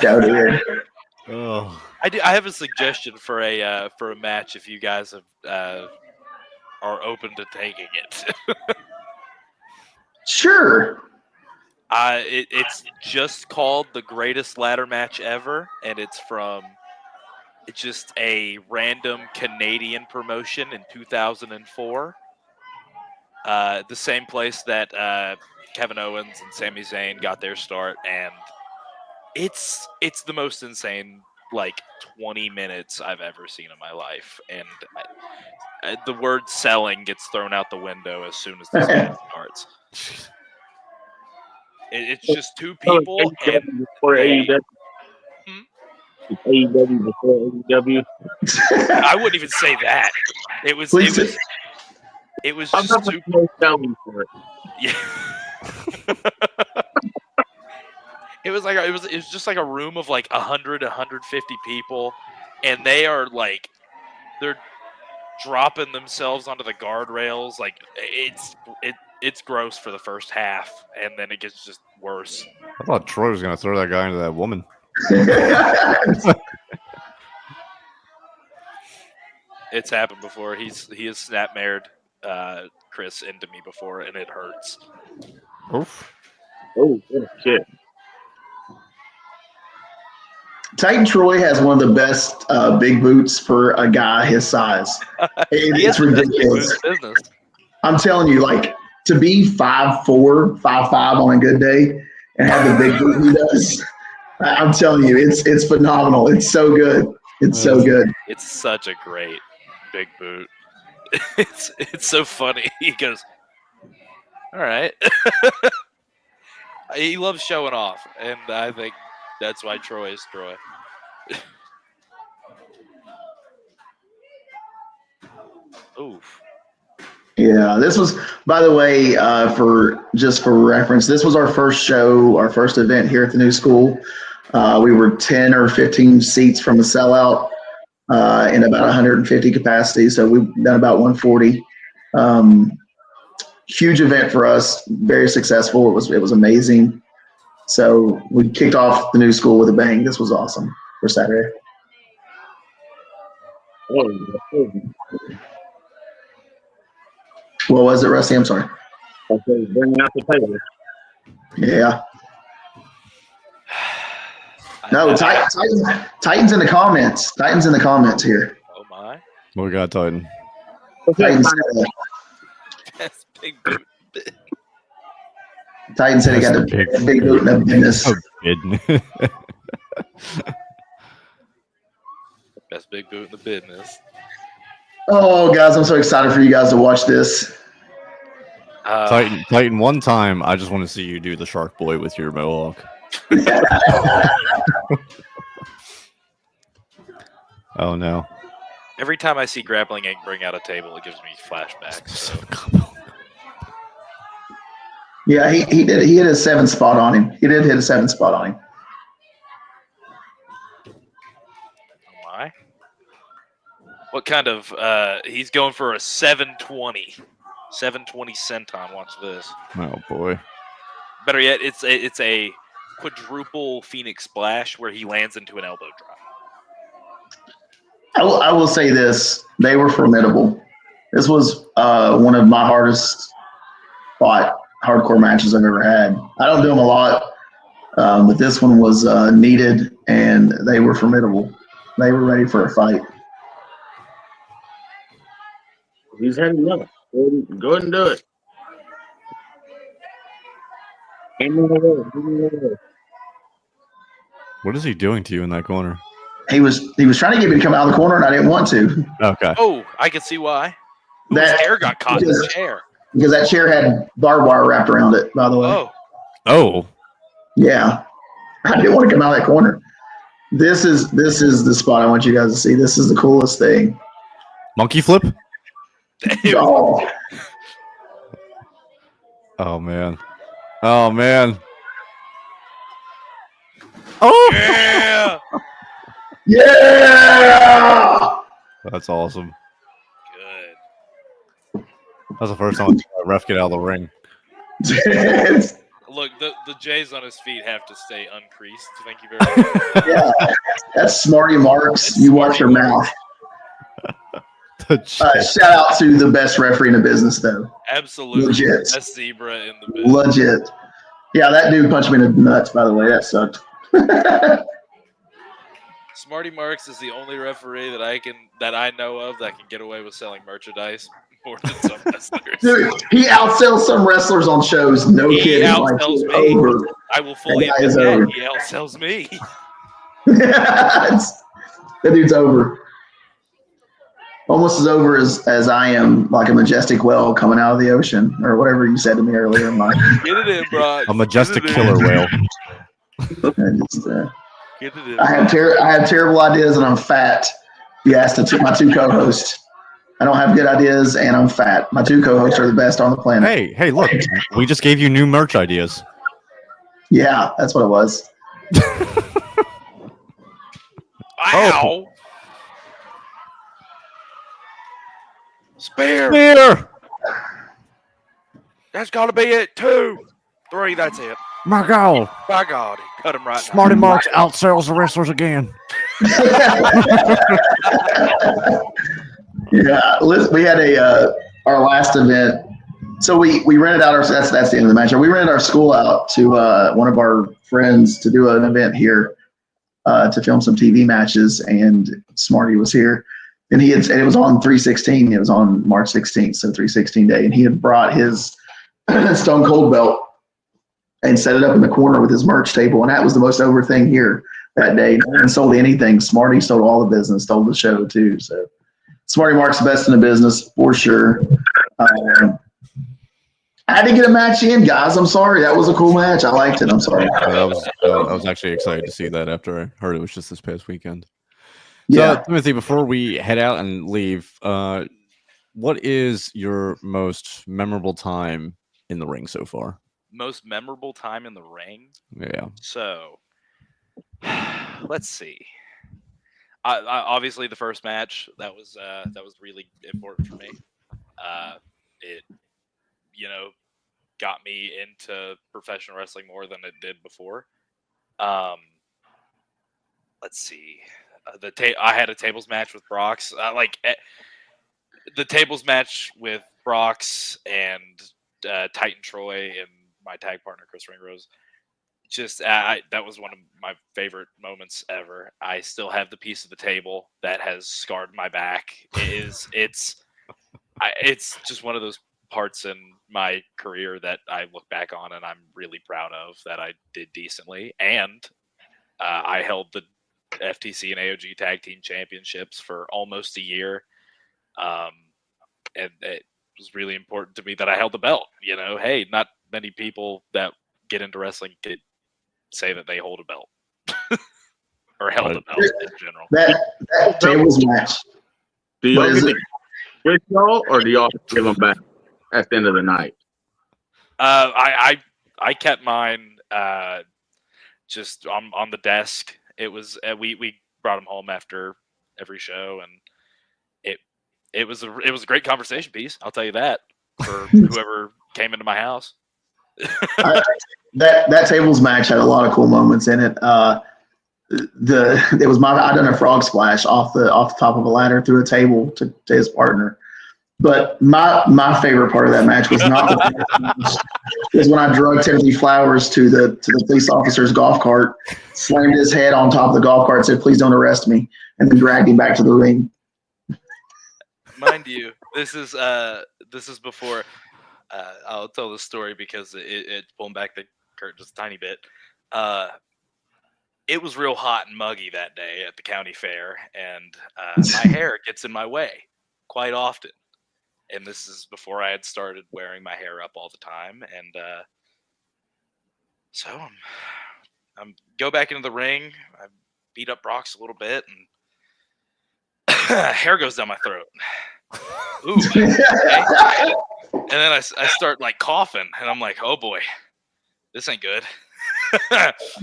Shout in. Oh. I have a suggestion for a match if you guys are open to taking it. Sure. It's just called the Greatest Ladder Match Ever, and it's just a random Canadian promotion in 2004. The same place that Kevin Owens and Sami Zayn got their start, and it's the most insane 20 minutes I've ever seen in my life, and the word selling gets thrown out the window as soon as this match starts. It's just two people. Before AEW. AEW before AEW. I wouldn't even say that. It was just two. For it. Yeah. It was just like a room of 100, 150 people, and they're dropping themselves onto the guardrails. It's gross for the first half, and then it gets just worse. I thought Troy was gonna throw that guy into that woman. It's happened before. He has snap-mared Chris into me before, and it hurts. Oof. Oh shit. Titan Troy has one of the best big boots for a guy his size. It's ridiculous. I'm telling you, to be 5'4", 5'5" on a good day and have the big boot he does, I'm telling you, it's phenomenal. It's so good. It's so good. It's such a great big boot. It's so funny. He goes, all right. He loves showing off, and I think that's why Troy is Troy. Oof. Yeah, this was, by the way, for reference, this was our first show, our first event here at the new school. We were 10 or 15 seats from the sellout in about 150 capacity, so we've done about 140. Huge event for us, very successful. It was amazing. So we kicked off the new school with a bang. This was awesome for Saturday. What was it, Rusty? I'm sorry. Okay, bringing out the table. Yeah. No, Titans in the comments. Titans in the comments here. Oh my. What we got, Titan? Titans, That's big boot. Titans said he got the big boot in the business. Best big boot in the business. Oh, guys, I'm so excited for you guys to watch this. Titan, one time, I just want to see you do the Shark Boy with your mohawk. Oh, no. Every time I see Grappling Inc. bring out a table, it gives me flashbacks. So. Yeah, he did. He hit a 7 spot on him. He did hit a 7 spot on him. Why? What kind of? He's going for a 720. 720 senton. Watch this. Oh boy. Better yet, it's a quadruple Phoenix splash where he lands into an elbow drop. I will say this: they were formidable. This was one of my hardest fought hardcore matches I've ever had. I don't do them a lot, but this one was needed, and they were formidable. They were ready for a fight. He's had enough. Go ahead and do it. What is he doing to you in that corner? He was trying to get me to come out of the corner, and I didn't want to. Okay. Oh, I can see why. His hair got caught in the chair. Because that chair had barbed wire wrapped around it, by the way. Oh. Yeah. I didn't want to come out of that corner. This is the spot I want you guys to see. This is the coolest thing. Monkey flip? Oh. Oh, man. Oh, man. Oh! Yeah! Yeah! That's awesome. Good. That's the first time a ref get out of the ring. Look, the J's on his feet have to stay uncreased. Thank you very much. Yeah. That's Smarty Marks. You watch your mouth. Shout out to the best referee in the business, though. Absolutely. Legit. Best zebra in the business. Legit. Yeah, that dude punched me in the nuts, by the way. That sucked. Smarty Marks is the only referee that I know of that can get away with selling merchandise more than some wrestlers. Dude, he outsells some wrestlers on shows. No He kidding. outsells like, me. over. I will fully That guy is admit over. that. He outsells me. That dude's over. Almost as over as I am, like a majestic whale coming out of the ocean, or whatever you said to me earlier, Mike. Get it in, bro. A majestic killer whale. I have terrible ideas, and I'm fat. You asked my two co-hosts. I don't have good ideas, and I'm fat. My two co-hosts are the best on the planet. Hey, look. We just gave you new merch ideas. Yeah, that's what it was. Ow! Spear! That's got to be it. 2, 3, that's it. My God. By God, he cut him right Smarty now. Marks outsells the wrestlers again. Yeah, we had our last event. So we rented out that's the end of the match. We rented our school out to one of our friends to do an event here to film some TV matches, and Smarty was here. And it was on 3/16. It was on March 16th, so 3/16 day. And he had brought his Stone Cold belt and set it up in the corner with his merch table. And that was the most over thing here that day. No one sold anything. Smarty sold all the business, stole the show too. So Smarty Mark's the best in the business for sure. I had to get a match in, guys. I'm sorry. That was a cool match. I liked it. I'm sorry. I was actually excited to see that after I heard it was just this past weekend. Yeah. So, Timothy, before we head out and leave, what is your most memorable time in the ring so far? Most memorable time in the ring? Yeah. So, let's see. I obviously the first match that was really important for me. It got me into professional wrestling more than it did before. Let's see. I had a tables match with Brox. The tables match with Brox and Titan Troy and my tag partner Chris Ringrose. just that was one of my favorite moments ever. I still have the piece of the table that has scarred my back. It's just one of those parts in my career that I look back on and I'm really proud of that I did decently. And I held the FTC and AOG Tag Team Championships for almost a year, and it was really important to me that I held the belt. Hey, not many people that get into wrestling could say that they hold a belt or held a belt in general. That tables match. Do y'all get to get y'all, or do y'all give them back at the end of the night? I kept mine just on the desk. It was we brought them home after every show, and it was a great conversation piece. I'll tell you that for whoever came into my house. That tables match had a lot of cool moments in it. I done a frog splash off the top of a ladder through a table to his partner. But my favorite part of that match was not was when I drugged Timothy Flowers to the police officer's golf cart, slammed his head on top of the golf cart, said, "Please don't arrest me," and then dragged him back to the ring. Mind you, this is before. I'll tell the story because it's pulling back the curtain just a tiny bit. It was real hot and muggy that day at the county fair, and my hair gets in my way quite often. And this is before I had started wearing my hair up all the time, and so I'm go back into the ring. I beat up Brox a little bit, and hair goes down my throat. Ooh. Okay. And then I start like coughing, and I'm like, oh boy, this ain't good.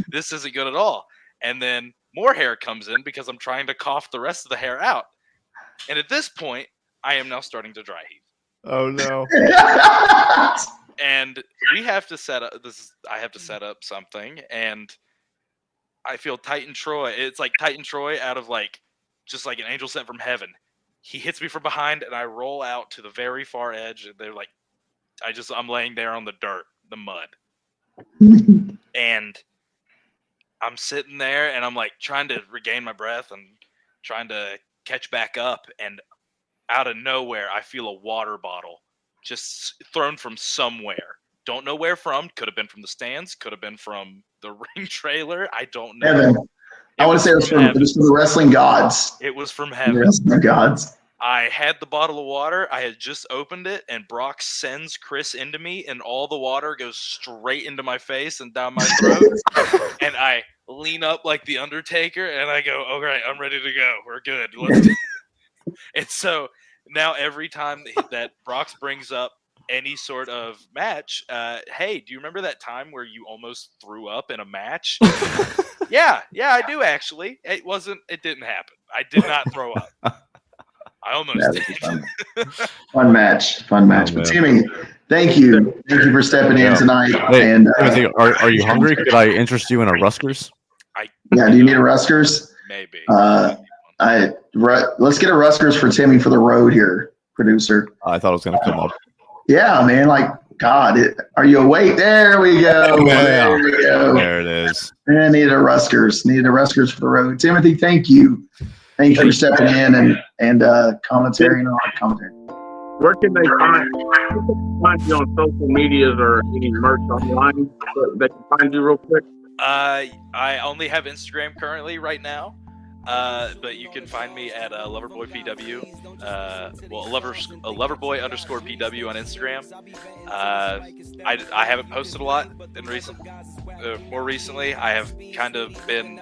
This isn't good at all. And then more hair comes in because I'm trying to cough the rest of the hair out. And at this point, I am now starting to dry heave. Oh no. And we have to set up I have to set up something, and I feel Titan Troy. It's like Titan Troy out of just like an angel sent from heaven. He hits me from behind, and I roll out to the very far edge. And they're like, I'm laying there on the dirt, the mud. And I'm sitting there, and I'm like trying to regain my breath and trying to catch back up. And out of nowhere, I feel a water bottle just thrown from somewhere. Don't know where from. Could have been from the stands. Could have been from the ring trailer. I don't know. Heaven. I want to say it was from the wrestling gods. It was from heaven. The wrestling gods. I had the bottle of water. I had just opened it, and Brock sends Chris into me, and all the water goes straight into my face and down my throat. And I lean up like the Undertaker, and I go, "All right, I'm ready to go. We're good." And so now every time that Brox brings up any sort of match, hey, do you remember that time where you almost threw up in a match? Yeah, I do actually. It didn't happen. I did not throw up. I almost did. Fun match. But Timmy, thank you for stepping in tonight. Hey, and Timothy, are you hungry? Could I interest you in a Ruskers? Do you need a Ruskers? Maybe. Let's get a Ruskers for Timmy for the road here, producer. I thought it was going to come up. Yeah, man. God, are you awake? There we go. There we go. There it is. I needed a Ruskers for the road. Timothy, thank you. Thank you for stepping in and commentary. Where can they find you on social medias or any merch online? They can find you real quick. I only have Instagram currently right now, but you can find me at loverboypw. Loverboy_PW on Instagram. I haven't posted a lot more recently. I have kind of been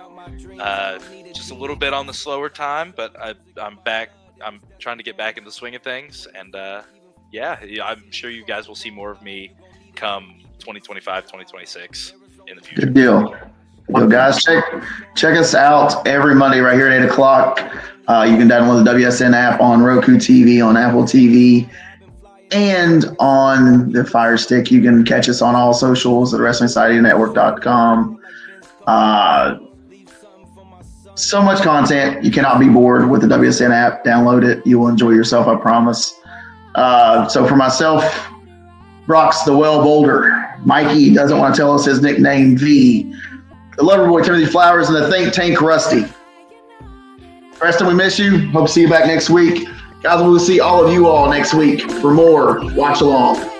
just a little bit on the slower time, but I'm back. I'm trying to get back in the swing of things, and I'm sure you guys will see more of me come 2025, 2026 in the future. Good deal. So guys, check us out every Monday right here at 8 o'clock. You can download the WSN app on Roku TV, on Apple TV, and on the Fire Stick. You can catch us on all socials at WrestlingSocietyNetwork.com. So much content. You cannot be bored with the WSN app. Download it. You will enjoy yourself, I promise. So for myself, Brock's the Well Boulder. Mikey doesn't want to tell us his nickname, V. The Loverboy, Timothy Flowers, and the Think Tank, Rusty. Preston, we miss you. Hope to see you back next week. Guys, we'll see all of you all next week for more Watch Along.